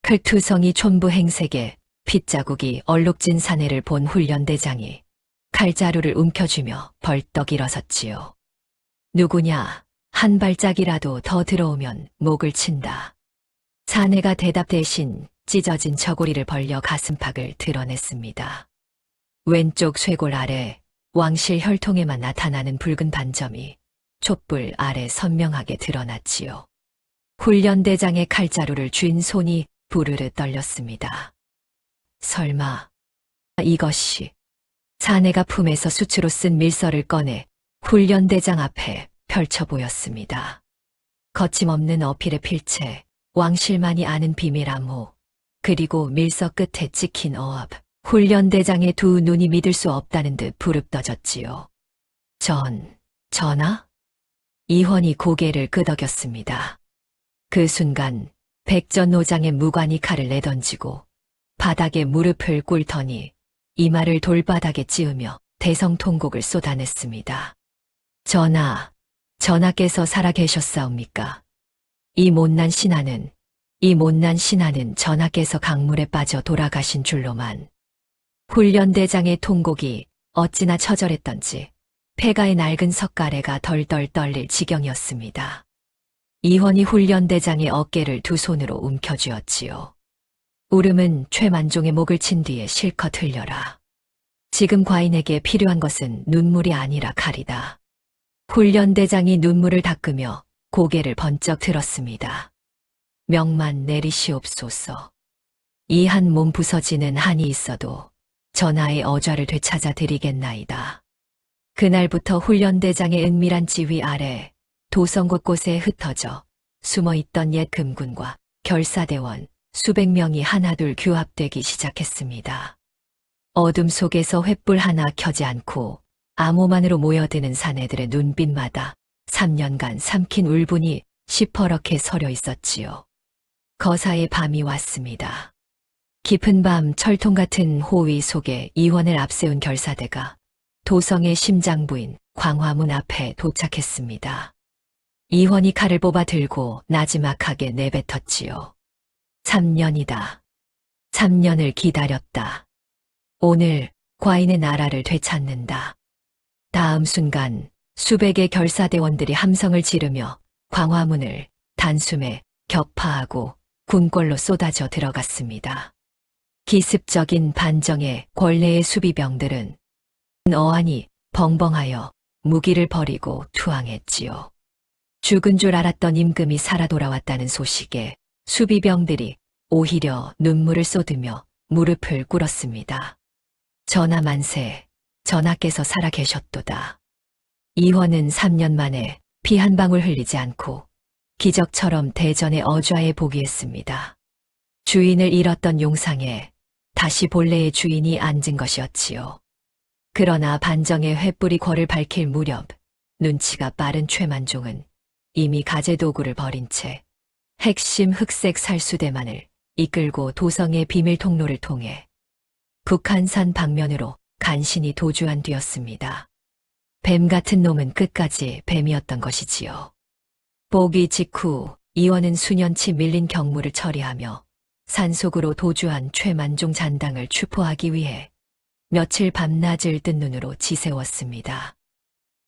클투성이 촌부 행색에 핏자국이 얼룩진 사내를 본 훈련대장이 칼자루를 움켜쥐며 벌떡 일어섰지요. 누구냐? 한 발짝이라도 더 들어오면 목을 친다. 사내가 대답 대신 찢어진 저고리를 벌려 가슴팍을 드러냈습니다. 왼쪽 쇄골 아래 왕실 혈통에만 나타나는 붉은 반점이 촛불 아래 선명하게 드러났지요. 훈련대장의 칼자루를 쥔 손이 부르르 떨렸습니다. 설마 이것이 사내가 품에서 수치로 쓴 밀서를 꺼내 훈련대장 앞에 펼쳐 보였습니다. 거침없는 어필의 필체, 왕실만이 아는 비밀 암호, 그리고 밀서 끝에 찍힌 어업, 훈련대장의 두 눈이 믿을 수 없다는 듯 부릅떠졌지요. 전하? 이원이 고개를 끄덕였습니다. 그 순간 백전노장의 무관이 칼을 내던지고 바닥에 무릎을 꿇더니 이마를 돌바닥에 찌으며 대성통곡을 쏟아냈습니다. 전하께서 살아계셨사옵니까? 이 못난 신하는 전하께서 강물에 빠져 돌아가신 줄로만. 훈련대장의 통곡이 어찌나 처절했던지 폐가의 낡은 석가래가 덜덜 떨릴 지경이었습니다. 이원이 훈련대장의 어깨를 두 손으로 움켜쥐었지요. 울음은 최만종의 목을 친 뒤에 실컷 흘려라. 지금 과인에게 필요한 것은 눈물이 아니라 칼이다. 훈련대장이 눈물을 닦으며 고개를 번쩍 들었습니다. 명만 내리시옵소서. 이 한 몸 부서지는 한이 있어도 전하의 어좌를 되찾아 드리겠나이다. 그날부터 훈련대장의 은밀한 지휘 아래 도성 곳곳에 흩어져 숨어있던 옛 금군과 결사대원 수백 명이 하나둘 규합되기 시작했습니다. 어둠 속에서 횃불 하나 켜지 않고 암호만으로 모여드는 사내들의 눈빛마다 3년간 삼킨 울분이 시퍼렇게 서려 있었지요. 거사의 밤이 왔습니다. 깊은 밤 철통 같은 호위 속에 이원을 앞세운 결사대가 도성의 심장부인 광화문 앞에 도착했습니다. 이원이 칼을 뽑아 들고 나지막하게 내뱉었지요. 3년이다. 3년을 기다렸다. 오늘 과인의 나라를 되찾는다. 다음 순간 수백의 결사대원들이 함성을 지르며 광화문을 단숨에 격파하고 궁궐로 쏟아져 들어갔습니다. 기습적인 반정의 권례의 수비병들은 어안이 벙벙하여 무기를 버리고 투항했지요. 죽은 줄 알았던 임금이 살아 돌아왔다는 소식에 수비병들이 오히려 눈물을 쏟으며 무릎을 꿇었습니다. 전하 만세, 전하께서 살아 계셨도다. 이원은 3년 만에 피 한 방울 흘리지 않고 기적처럼 대전의 어좌에 복위했습니다. 주인을 잃었던 용상에 다시 본래의 주인이 앉은 것이었지요. 그러나 반정의 횃불이 궐을 밝힐 무렵 눈치가 빠른 최만종은 이미 가재도구를 버린 채 핵심 흑색 살수대만을 이끌고 도성의 비밀 통로를 통해 북한산 방면으로 간신히 도주한 뒤였습니다. 뱀 같은 놈은 끝까지 뱀이었던 것이지요. 복위 직후 이원은 수년치 밀린 경무를 처리하며 산속으로 도주한 최만종 잔당을 추포하기 위해 며칠 밤낮을 뜬 눈으로 지새웠습니다.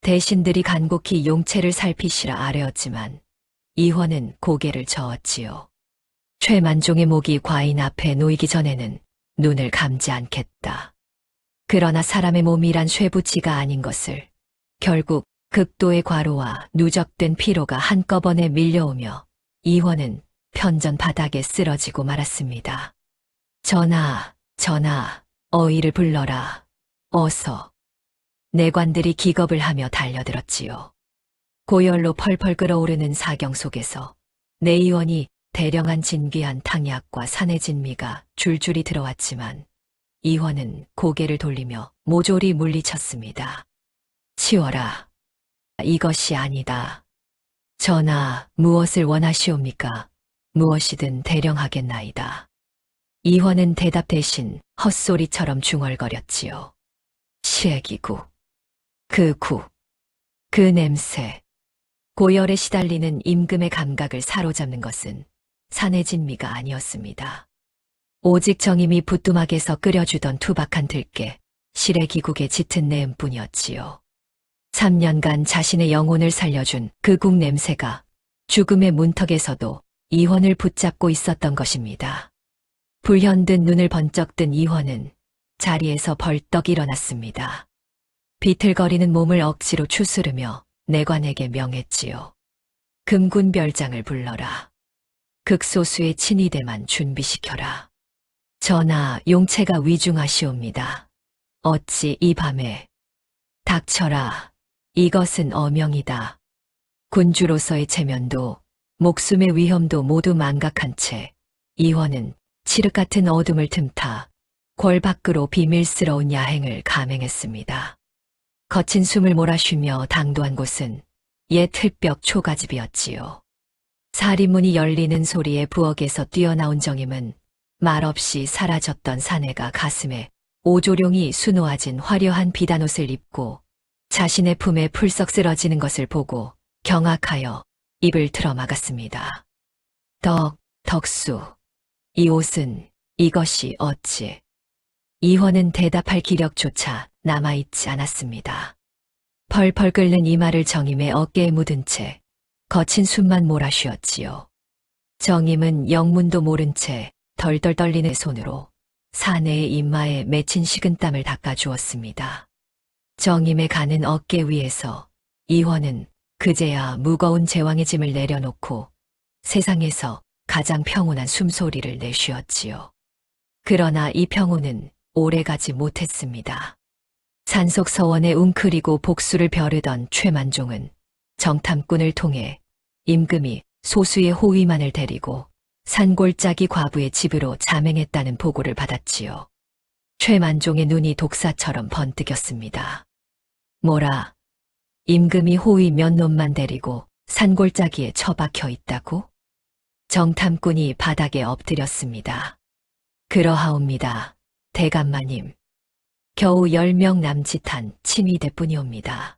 대신들이 간곡히 용체를 살피시라 아뢰었지만 이원은 고개를 저었지요. 최만종의 목이 과인 앞에 놓이기 전에는 눈을 감지 않겠다. 그러나 사람의 몸이란 쇠붙이가 아닌 것을 결국 극도의 과로와 누적된 피로가 한꺼번에 밀려오며 이원은 편전 바닥에 쓰러지고 말았습니다. 전하, 어이를 불러라. 어서. 내관들이 기겁을 하며 달려들었지요. 고열로 펄펄 끓어오르는 사경 속에서 내의원이 대령한 진귀한 탕약과 산의 진미가 줄줄이 들어왔지만 이원은 고개를 돌리며 모조리 물리쳤습니다. 치워라. 이것이 아니다. 전하, 무엇을 원하시옵니까? 무엇이든 대령하겠나이다. 이원은 대답 대신 헛소리처럼 중얼거렸지요. 시애기구. 그 냄새. 고열에 시달리는 임금의 감각을 사로잡는 것은 산의 진미가 아니었습니다. 오직 정임이 부뚜막에서 끓여주던 투박한 들깨, 시래기국의 짙은 내음뿐이었지요. 3년간 자신의 영혼을 살려준 그 국 냄새가 죽음의 문턱에서도 이원을 붙잡고 있었던 것입니다. 불현듯 눈을 번쩍 뜬 이원은 자리에서 벌떡 일어났습니다. 비틀거리는 몸을 억지로 추스르며 내관에게 명했지요. 금군별장을 불러라. 극소수의 친위대만 준비시켜라. 전하, 용체가 위중하시옵니다. 어찌 이 밤에. 닥쳐라. 이것은 어명이다. 군주로서의 체면도 목숨의 위험도 모두 망각한 채 이원은 칠흑 같은 어둠을 틈타 궐 밖으로 비밀스러운 야행을 감행했습니다. 거친 숨을 몰아쉬며 당도한 곳은 옛 흙벽 초가집이었지요. 사리문이 열리는 소리에 부엌에서 뛰어나온 정임은 말없이 사라졌던 사내가 가슴에 오조룡이 수놓아진 화려한 비단옷을 입고 자신의 품에 풀썩 쓰러지는 것을 보고 경악하여 입을 틀어막았습니다. 덕수, 이 옷은 이것이 어찌? 이화는 대답할 기력조차 남아있지 않았습니다. 펄펄 끓는 이마를 정임의 어깨에 묻은 채 거친 숨만 몰아쉬었지요. 정임은 영문도 모른 채 덜덜 떨리는 손으로 사내의 이마에 맺힌 식은땀을 닦아주었습니다. 정임의 가는 어깨 위에서 이화는 그제야 무거운 제왕의 짐을 내려놓고 세상에서 가장 평온한 숨소리를 내쉬었지요. 그러나 이 평온은 오래가지 못했습니다. 산속 서원에 웅크리고 복수를 벼르던 최만종은 정탐꾼을 통해 임금이 소수의 호위만을 데리고 산골짜기 과부의 집으로 자맹했다는 보고를 받았지요. 최만종의 눈이 독사처럼 번뜩였습니다. 뭐라? 임금이 호위 몇 놈만 데리고 산골짜기에 처박혀 있다고? 정탐꾼이 바닥에 엎드렸습니다. 그러하옵니다. 대감마님. 겨우 10명 남짓한 친위대뿐이옵니다.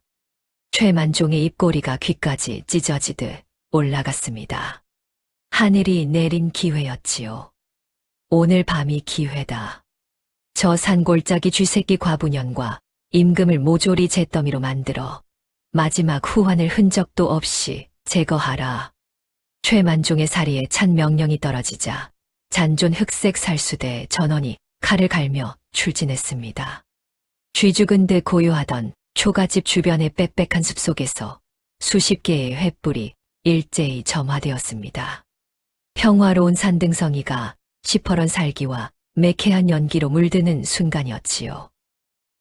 최만종의 입꼬리가 귀까지 찢어지듯 올라갔습니다. 하늘이 내린 기회였지요. 오늘 밤이 기회다. 저 산골짜기 쥐새끼 과부년과 임금을 모조리 잿더미로 만들어 마지막 후환을 흔적도 없이 제거하라. 최만종의 사리에 찬 명령이 떨어지자 잔존 흑색 살수대 전원이 칼을 갈며 출진했습니다. 쥐죽은 듯 고요하던 초가집 주변의 빽빽한 숲속에서 수십 개의 횃불이 일제히 점화되었습니다. 평화로운 산등성이가 시퍼런 살기와 매캐한 연기로 물드는 순간이었지요.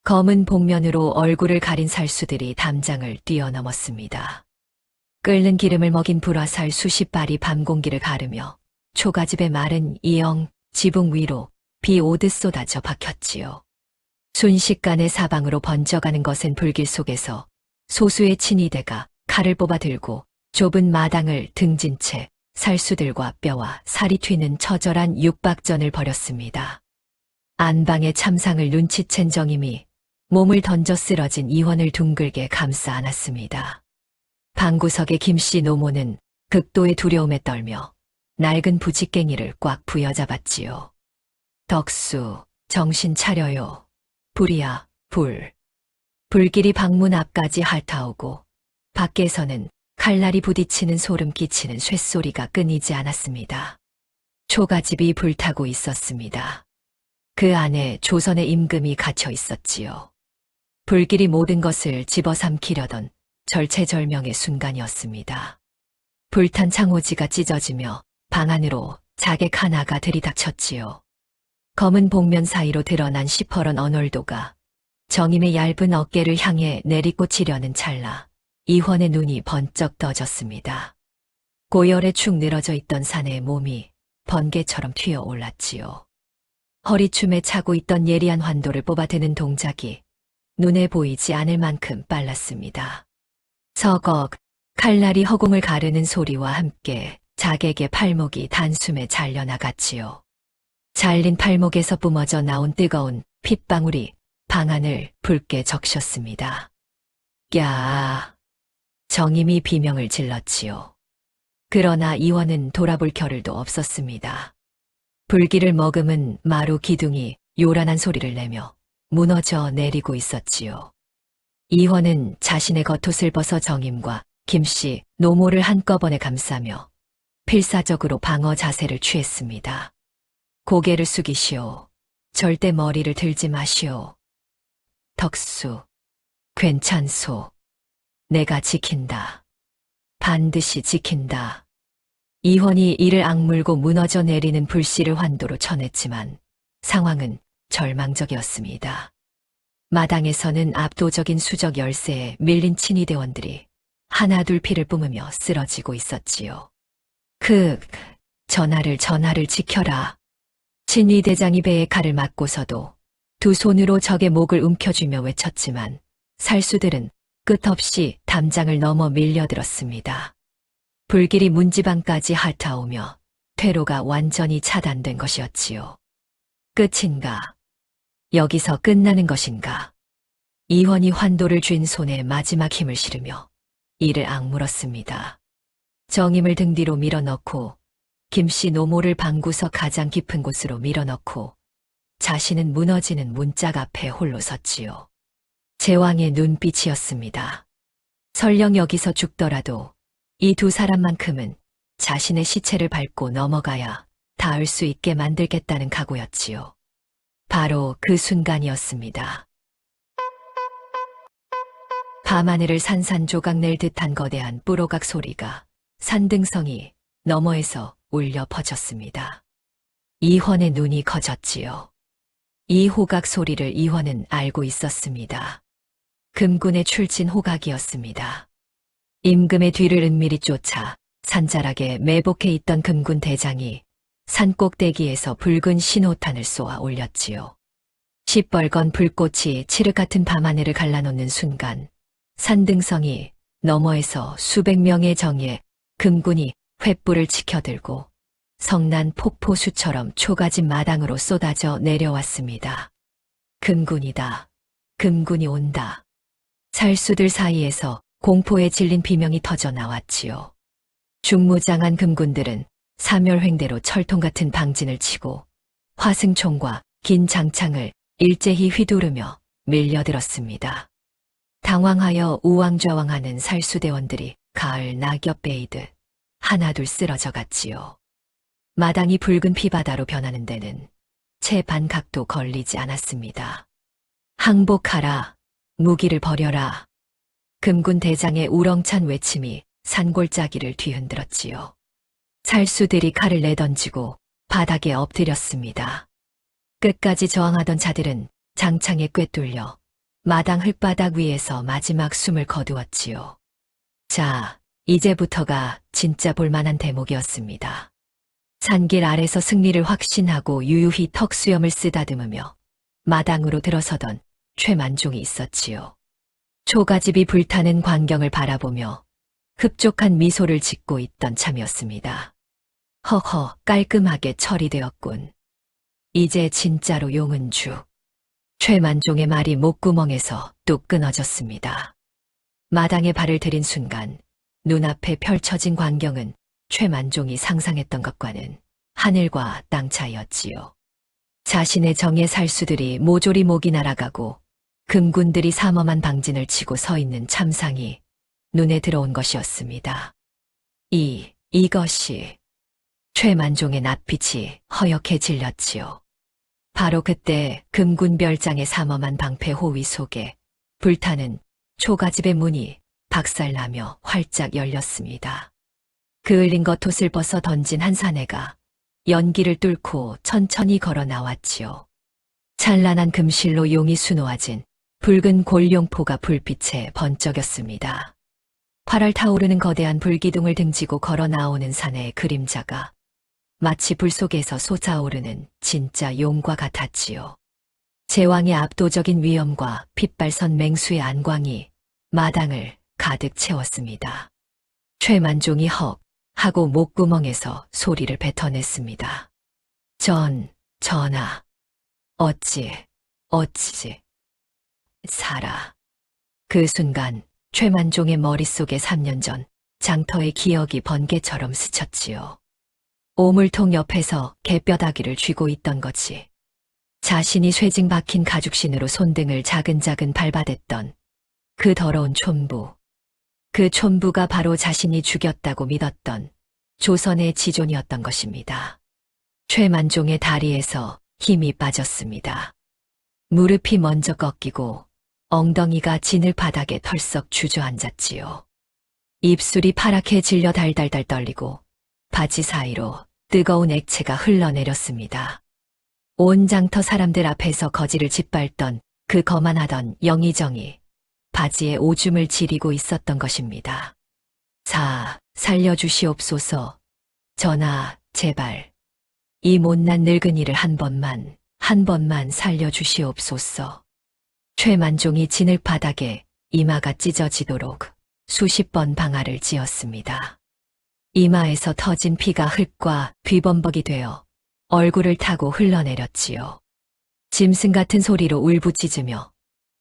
검은 복면으로 얼굴을 가린 살수들이 담장을 뛰어넘었습니다. 끓는 기름을 먹인 불화살 수십 발이 밤 공기를 가르며 초가집의 마른 이영, 지붕 위로 비 오듯 쏟아져 박혔지요. 순식간에 사방으로 번져가는 것은 불길 속에서 소수의 친위대가 칼을 뽑아 들고 좁은 마당을 등진 채 살수들과 뼈와 살이 튀는 처절한 육박전을 벌였습니다. 안방의 참상을 눈치챈 정임이 몸을 던져 쓰러진 이원을 둥글게 감싸 안았습니다. 방구석의 김씨 노모는 극도의 두려움에 떨며 낡은 부직갱이를 꽉 부여잡았지요. 덕수, 정신 차려요. 불이야, 불. 불길이 방문 앞까지 핥아오고 밖에서는 칼날이 부딪히는 소름 끼치는 쇳소리가 끊이지 않았습니다. 초가집이 불타고 있었습니다. 그 안에 조선의 임금이 갇혀 있었지요. 불길이 모든 것을 집어삼키려던 절체절명의 순간이었습니다. 불탄 창호지가 찢어지며 방 안으로 자객 하나가 들이닥쳤지요. 검은 복면 사이로 드러난 시퍼런 언얼도가 정임의 얇은 어깨를 향해 내리꽂히려는 찰나 이헌의 눈이 번쩍 떠졌습니다. 고열에 축 늘어져 있던 사내의 몸이 번개처럼 튀어올랐지요. 허리춤에 차고 있던 예리한 환도를 뽑아드는 동작이 눈에 보이지 않을 만큼 빨랐습니다. 서걱, 칼날이 허공을 가르는 소리와 함께 자객의 팔목이 단숨에 잘려나갔지요. 잘린 팔목에서 뿜어져 나온 뜨거운 핏방울이 방 안을 붉게 적셨습니다. 야! 정임이 비명을 질렀지요. 그러나 이원은 돌아볼 겨를도 없었습니다. 불길을 머금은 마루 기둥이 요란한 소리를 내며 무너져 내리고 있었지요. 이원은 자신의 겉옷을 벗어 정임과 김씨, 노모를 한꺼번에 감싸며 필사적으로 방어 자세를 취했습니다. 고개를 숙이시오. 절대 머리를 들지 마시오. 덕수, 괜찮소. 내가 지킨다. 반드시 지킨다. 이헌이 이를 악물고 무너져 내리는 불씨를 환도로 쳐냈지만 상황은 절망적이었습니다. 마당에서는 압도적인 수적 열세에 밀린 친위대원들이 하나둘 피를 뿜으며 쓰러지고 있었지요. 전하를 지켜라. 친위대장이 배에 칼을 맞고서도 두 손으로 적의 목을 움켜쥐며 외쳤지만 살수들은 끝없이 담장을 넘어 밀려들었습니다. 불길이 문지방까지 핥아오며 퇴로가 완전히 차단된 것이었지요. 끝인가? 여기서 끝나는 것인가? 이원이 환도를 쥔 손에 마지막 힘을 실으며 이를 악물었습니다. 정임을 등 뒤로 밀어넣고 김씨 노모를 방구석 가장 깊은 곳으로 밀어넣고 자신은 무너지는 문짝 앞에 홀로 섰지요. 제왕의 눈빛이었습니다. 설령 여기서 죽더라도 이 두 사람만큼은 자신의 시체를 밟고 넘어가야 닿을 수 있게 만들겠다는 각오였지요. 바로 그 순간이었습니다. 밤하늘을 산산조각 낼 듯한 거대한 뿌로각 소리가 산등성이 너머에서 울려 퍼졌습니다. 이헌의 눈이 커졌지요. 이 호각 소리를 이헌은 알고 있었습니다. 금군의 출진 호각이었습니다. 임금의 뒤를 은밀히 쫓아 산자락에 매복해 있던 금군 대장이 산 꼭대기에서 붉은 신호탄을 쏘아 올렸지요. 시뻘건 불꽃이 칠흑 같은 밤하늘을 갈라놓는 순간 산등성이 너머에서 수백 명의 정예 금군이 횃불을 치켜들고 성난 폭포수처럼 초가집 마당으로 쏟아져 내려왔습니다. 금군이다. 금군이 온다. 살수들 사이에서 공포에 질린 비명이 터져 나왔지요. 중무장한 금군들은 사멸횡대로 철통 같은 방진을 치고 화승총과 긴 장창을 일제히 휘두르며 밀려들었습니다. 당황하여 우왕좌왕하는 살수대원들이 가을 낙엽 베이듯 하나둘 쓰러져 갔지요. 마당이 붉은 피바다로 변하는 데는 채 반각도 걸리지 않았습니다. 항복하라, 무기를 버려라. 금군 대장의 우렁찬 외침이 산골짜기를 뒤흔들었지요. 살수들이 칼을 내던지고 바닥에 엎드렸습니다. 끝까지 저항하던 자들은 장창에 꿰뚫려 마당 흙바닥 위에서 마지막 숨을 거두었지요. 자, 이제부터가 진짜 볼만한 대목이었습니다. 산길 아래서 승리를 확신하고 유유히 턱수염을 쓰다듬으며 마당으로 들어서던 최만종이 있었지요. 초가집이 불타는 광경을 바라보며 흡족한 미소를 짓고 있던 참이었습니다. 허허, 깔끔하게 처리되었군. 이제 진짜로 용은 주. 최만종의 말이 목구멍에서 뚝 끊어졌습니다. 마당에 발을 들인 순간 눈앞에 펼쳐진 광경은 최만종이 상상했던 것과는 하늘과 땅 차이였지요. 자신의 정예 살수들이 모조리 목이 날아가고 금군들이 삼엄한 방진을 치고 서 있는 참상이 눈에 들어온 것이었습니다. 이것이 최만종의 낯빛이 허옇게 질렸지요. 바로 그때 금군 별장의 삼엄한 방패 호위 속에 불타는 초가집의 문이 박살나며 활짝 열렸습니다. 그을린 겉옷을 벗어 던진 한 사내가 연기를 뚫고 천천히 걸어 나왔지요. 찬란한 금실로 용이 수놓아진 붉은 골룡포가 불빛에 번쩍였습니다. 활활 타오르는 거대한 불기둥을 등지고 걸어 나오는 사내의 그림자가 마치 불 속에서 솟아오르는 진짜 용과 같았지요. 제왕의 압도적인 위엄과 핏발선 맹수의 안광이 마당을 가득 채웠습니다. 최만종이 헉 하고 목구멍에서 소리를 뱉어냈습니다. 전하. 어찌 살아. 그 순간 최만종의 머릿속에 3년 전 장터의 기억이 번개처럼 스쳤지요. 오물통 옆에서 개뼈다귀를 쥐고 있던 거지. 자신이 쇠징 박힌 가죽신으로 손등을 자근자근 밟아댔던 그 더러운 촌부. 그 촌부가 바로 자신이 죽였다고 믿었던 조선의 지존이었던 것입니다. 최만종의 다리에서 힘이 빠졌습니다. 무릎이 먼저 꺾이고 엉덩이가 진흙바닥에 털썩 주저앉았지요. 입술이 파랗게 질려 달달달 떨리고 바지 사이로 뜨거운 액체가 흘러내렸습니다. 온 장터 사람들 앞에서 거지를 짓밟던 그 거만하던 영의정이 바지에 오줌을 지리고 있었던 것입니다. 살려주시옵소서. 전하, 제발. 이 못난 늙은이를 한 번만 살려주시옵소서. 최만종이 진흙바닥에 이마가 찢어지도록 수십 번 방아를 찧었습니다. 이마에서 터진 피가 흙과 뒤범벅이 되어 얼굴을 타고 흘러내렸지요. 짐승 같은 소리로 울부짖으며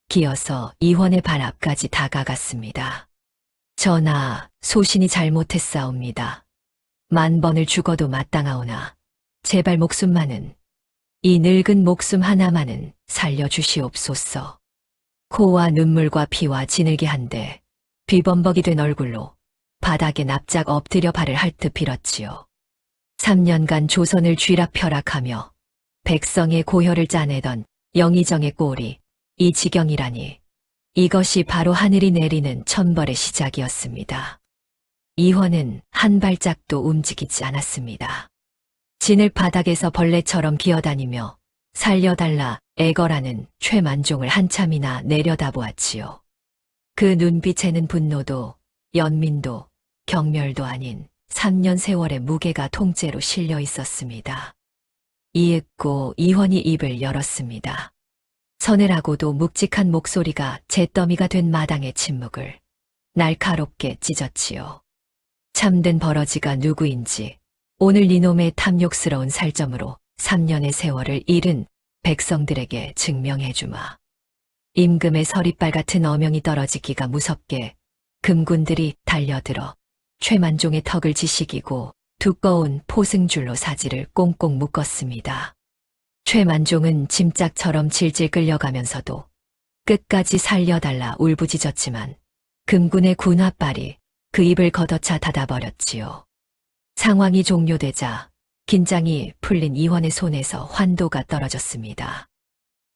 기어서 이원의 발 앞까지 다가갔습니다. 전하, 소신이 잘못했사옵니다. 만 번을 죽어도 마땅하오나 제발 목숨만은, 이 늙은 목숨 하나만은 살려주시옵소서. 코와 눈물과 피와 진흙이 한데 비범벅이 된 얼굴로 바닥에 납작 엎드려 발을 핥듯 빌었지요. 3년간 조선을 쥐락펴락하며 백성의 고혈을 짜내던 영의정의 꼴이 이 지경이라니, 이것이 바로 하늘이 내리는 천벌의 시작이었습니다. 이원은 한 발짝도 움직이지 않았습니다. 진흙 바닥에서 벌레처럼 기어다니며 살려달라 애걸하는 최만종을 한참이나 내려다보았지요. 그 눈빛에는 분노도 연민도 경멸도 아닌 3년 세월의 무게가 통째로 실려 있었습니다. 이윽고 이원이 입을 열었습니다. 서늘하고도 묵직한 목소리가 잿더미가 된 마당의 침묵을 날카롭게 찢었지요. 참된 버러지가 누구인지 오늘 이놈의 탐욕스러운 살점으로 3년의 세월을 잃은 백성들에게 증명해주마. 임금의 서리빨 같은 어명이 떨어지기가 무섭게 금군들이 달려들어 최만종의 턱을 지식이고 두꺼운 포승줄로 사지를 꽁꽁 묶었습니다. 최만종은 짐짝처럼 질질 끌려가면서도 끝까지 살려달라 울부짖었지만 금군의 군화발이 그 입을 걷어차 닫아버렸지요. 상황이 종료되자 긴장이 풀린 이원의 손에서 환도가 떨어졌습니다.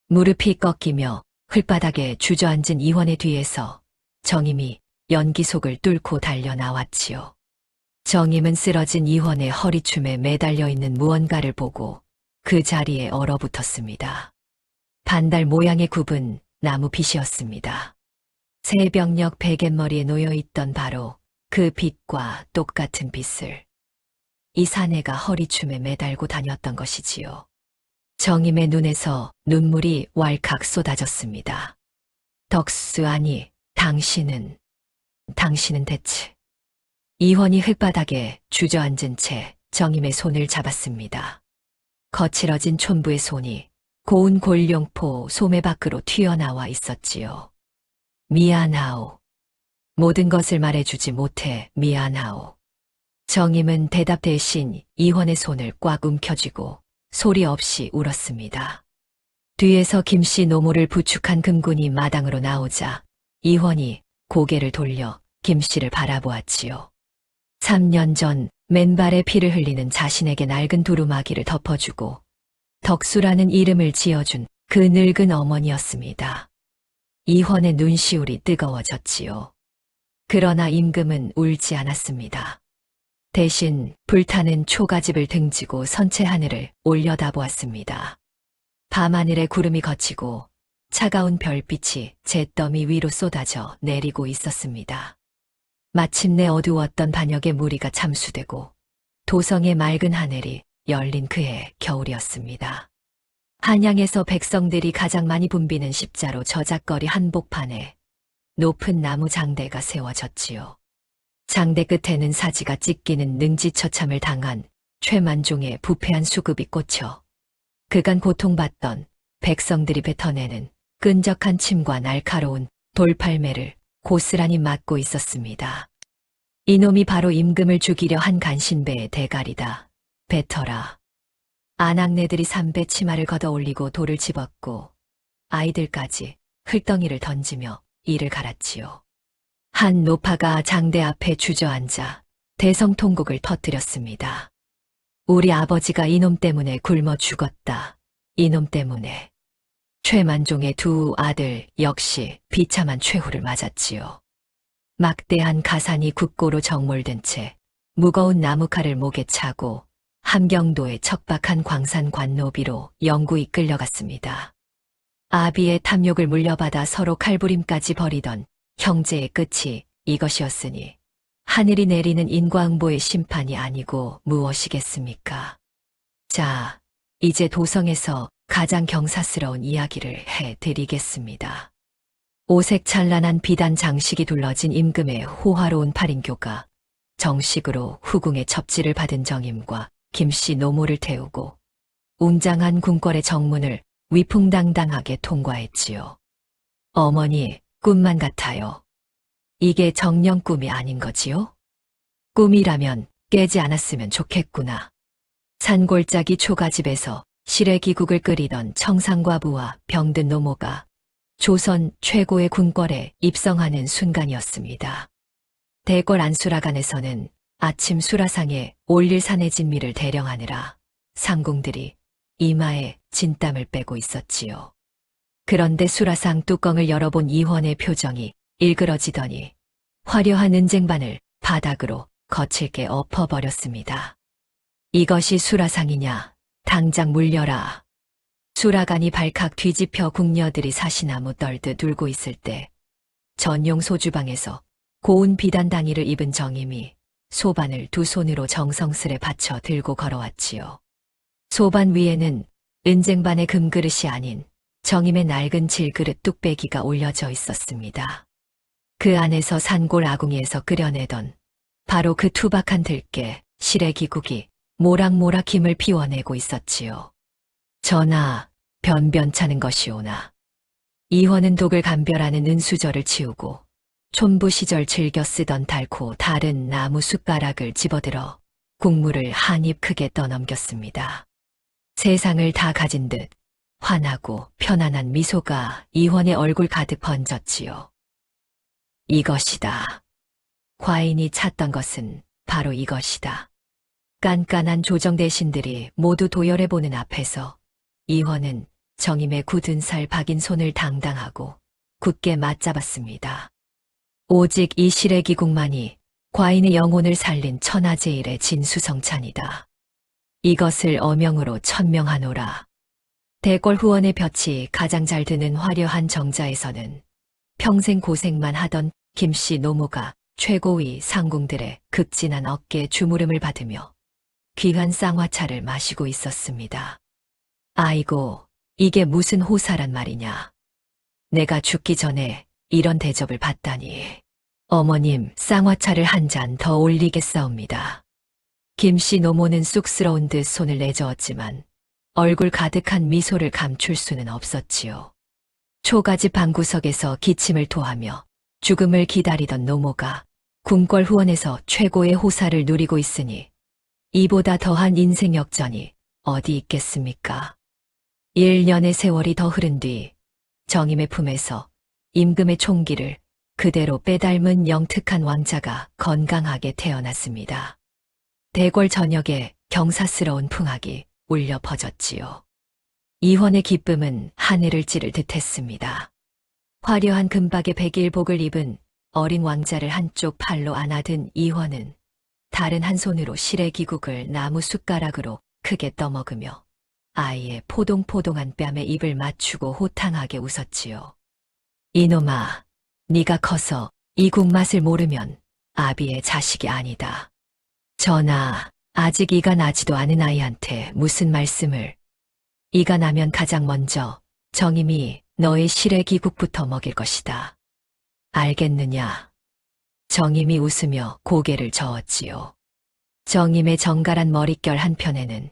무릎이 꺾이며 흙바닥에 주저앉은 이원의 뒤에서 정임이 연기 속을 뚫고 달려 나왔지요. 정임은 쓰러진 이원의 허리춤에 매달려 있는 무언가를 보고 그 자리에 얼어붙었습니다. 반달 모양의 굽은 나무 빗이었습니다. 새벽녘 베갯머리에 놓여있던 바로 그 빗과 똑같은 빗을 이 사내가 허리춤에 매달고 다녔던 것이지요. 정임의 눈에서 눈물이 왈칵 쏟아졌습니다. 덕수, 아니, 당신은 대체. 이원이 흙바닥에 주저앉은 채 정임의 손을 잡았습니다. 거칠어진 촌부의 손이 고운 골룡포 소매 밖으로 튀어나와 있었지요. 미안하오. 모든 것을 말해주지 못해 미안하오. 정임은 대답 대신 이원의 손을 꽉 움켜쥐고 소리 없이 울었습니다. 뒤에서 김씨 노모를 부축한 금군이 마당으로 나오자 이원이 고개를 돌려 김씨를 바라보았지요. 3년 전 맨발에 피를 흘리는 자신에게 낡은 두루마기를 덮어주고 덕수라는 이름을 지어준 그 늙은 어머니였습니다. 이원의 눈시울이 뜨거워졌지요. 그러나 임금은 울지 않았습니다. 대신 불타는 초가집을 등지고 선체 하늘을 올려다보았습니다. 밤하늘에 구름이 걷히고 차가운 별빛이 잿더미 위로 쏟아져 내리고 있었습니다. 마침내 어두웠던 반역의 무리가 잠수되고 도성의 맑은 하늘이 열린 그해 겨울이었습니다. 한양에서 백성들이 가장 많이 붐비는 십자로 저작거리 한복판에 높은 나무 장대가 세워졌지요. 장대 끝에는 사지가 찢기는 능지처참을 당한 최만종의 부패한 수급이 꽂혀 그간 고통받던 백성들이 뱉어내는 끈적한 침과 날카로운 돌팔매를 고스란히 맞고 있었습니다. 이놈이 바로 임금을 죽이려 한 간신배의 대가리다. 뱉어라. 아낙네들이 삼배 치마를 걷어올리고 돌을 집었고 아이들까지 흙덩이를 던지며 이를 갈았지요. 한 노파가 장대 앞에 주저앉아 대성통곡을 터뜨렸습니다. 우리 아버지가 이놈 때문에 굶어 죽었다. 이놈 때문에. 최만종의 두 아들 역시 비참한 최후를 맞았지요. 막대한 가산이 국고로 정몰된 채 무거운 나무칼을 목에 차고 함경도의 척박한 광산 관노비로 영구히 끌려갔습니다. 아비의 탐욕을 물려받아 서로 칼부림까지 벌이던 형제의 끝이 이것이었으니 하늘이 내리는 인과응보의 심판이 아니고 무엇이겠습니까? 자, 이제 도성에서 가장 경사스러운 이야기를 해드리겠습니다. 오색 찬란한 비단 장식이 둘러진 임금의 호화로운 팔인교가 정식으로 후궁의 첩지를 받은 정임과 김씨 노모를 태우고 웅장한 궁궐의 정문을 위풍당당하게 통과했지요. 어머니, 꿈만 같아요. 이게 정녕 꿈이 아닌 거지요? 꿈이라면 깨지 않았으면 좋겠구나. 산골짜기 초가집에서 시래기국을 끓이던 청상과부와 병든 노모가 조선 최고의 군벌에 입성하는 순간이었습니다. 대궐 안수라관에서는 아침 수라상에 올릴 산의 진미를 대령하느라 상궁들이 이마에 진땀을 빼고 있었지요. 그런데 수라상 뚜껑을 열어본 이원의 표정이 일그러지더니 화려한 은쟁반을 바닥으로 거칠게 엎어버렸습니다. 이것이 수라상이냐? 당장 물려라. 수라간이 발칵 뒤집혀 궁녀들이 사시나무 떨듯 울고 있을 때 전용 소주방에서 고운 비단당이를 입은 정임이 소반을 두 손으로 정성스레 받쳐 들고 걸어왔지요. 소반 위에는 은쟁반의 금그릇이 아닌 정임의 낡은 질그릇 뚝배기가 올려져 있었습니다. 그 안에서 산골 아궁이에서 끓여내던 바로 그 투박한 들깨 시래기국이 모락모락 김을 피워내고 있었지요. 전하, 변변찮은 것이오나. 이원은 독을 감별하는 은수저를 치우고 촌부 시절 즐겨 쓰던 달고 다른 나무 숟가락을 집어들어 국물을 한 입 크게 떠넘겼습니다. 세상을 다 가진 듯 환하고 편안한 미소가 이원의 얼굴 가득 번졌지요. 이것이다. 과인이 찾던 것은 바로 이것이다. 깐깐한 조정 대신들이 모두 도열해보는 앞에서 이원은 정임의 굳은 살 박인 손을 당당하고 굳게 맞잡았습니다. 오직 이 시래기국만이 과인의 영혼을 살린 천하제일의 진수성찬이다. 이것을 어명으로 천명하노라. 대궐 후원의 볕이 가장 잘 드는 화려한 정자에서는 평생 고생만 하던 김씨 노모가 최고위 상궁들의 극진한 어깨 주무름을 받으며 귀한 쌍화차를 마시고 있었습니다. 아이고, 이게 무슨 호사란 말이냐. 내가 죽기 전에 이런 대접을 받다니. 어머님, 쌍화차를 한 잔 더 올리겠사옵니다. 김씨 노모는 쑥스러운 듯 손을 내저었지만 얼굴 가득한 미소를 감출 수는 없었지요. 초가집 방구석에서 기침을 토하며 죽음을 기다리던 노모가 궁궐 후원에서 최고의 호사를 누리고 있으니 이보다 더한 인생 역전이 어디 있겠습니까? 1년의 세월이 더 흐른 뒤 정임의 품에서 임금의 총기를 그대로 빼닮은 영특한 왕자가 건강하게 태어났습니다. 대궐 전역에 경사스러운 풍악이 울려 퍼졌지요. 이원의 기쁨은 하늘을 찌를 듯했습니다. 화려한 금박의 백일복을 입은 어린 왕자를 한쪽 팔로 안아든 이원은 다른 한 손으로 시래기국을 나무 숟가락으로 크게 떠먹으며 아이의 포동포동한 뺨에 입을 맞추고 호탕하게 웃었지요. 이놈아, 네가 커서 이 국 맛을 모르면 아비의 자식이 아니다. 전하, 아직 이가 나지도 않은 아이한테 무슨 말씀을. 이가 나면 가장 먼저 정임이 너의 시래기국부터 먹일 것이다. 알겠느냐? 정임이 웃으며 고개를 저었지요. 정임의 정갈한 머릿결 한편에는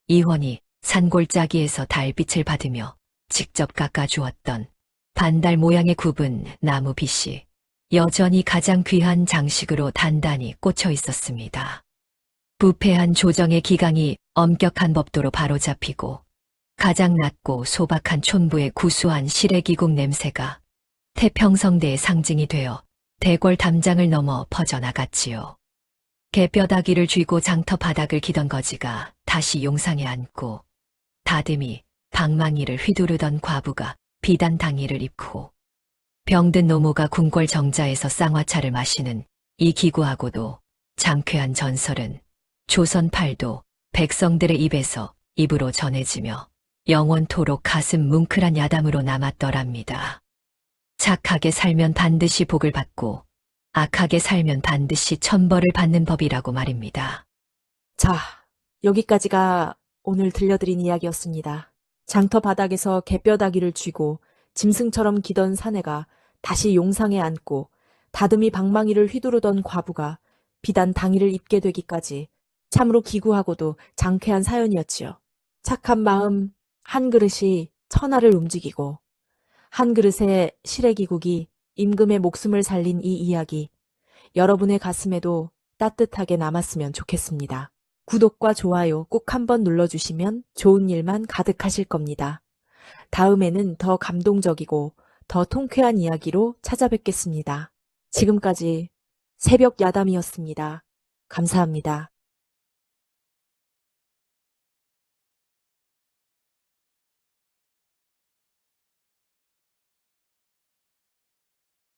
이원이 산골짜기에서 달빛을 받으며 직접 깎아주었던 반달 모양의 굽은 나무 빗이 여전히 가장 귀한 장식으로 단단히 꽂혀 있었습니다. 부패한 조정의 기강이 엄격한 법도로 바로잡히고 가장 낮고 소박한 촌부의 구수한 시래기국 냄새가 태평성대의 상징이 되어 대궐 담장을 넘어 퍼져나갔지요. 개뼈다귀를 쥐고 장터 바닥을 기던 거지가 다시 용상에 앉고 다듬이 방망이를 휘두르던 과부가 비단 당이를 입고 병든 노모가 궁궐 정자에서 쌍화차를 마시는 이 기구하고도 장쾌한 전설은 조선 팔도 백성들의 입에서 입으로 전해지며 영원토록 가슴 뭉클한 야담으로 남았더랍니다. 착하게 살면 반드시 복을 받고 악하게 살면 반드시 천벌을 받는 법이라고 말입니다. 자, 여기까지가 오늘 들려드린 이야기였습니다. 장터 바닥에서 개뼈다귀를 쥐고 짐승처럼 기던 사내가 다시 용상에 앉고 다듬이 방망이를 휘두르던 과부가 비단 당이를 입게 되기까지 참으로 기구하고도 장쾌한 사연이었지요. 착한 마음 한 그릇이 천하를 움직이고 한 그릇의 시래기국이 임금의 목숨을 살린 이 이야기, 여러분의 가슴에도 따뜻하게 남았으면 좋겠습니다. 구독과 좋아요 꼭 한번 눌러주시면 좋은 일만 가득하실 겁니다. 다음에는 더 감동적이고 더 통쾌한 이야기로 찾아뵙겠습니다. 지금까지 새벽 야담이었습니다. 감사합니다.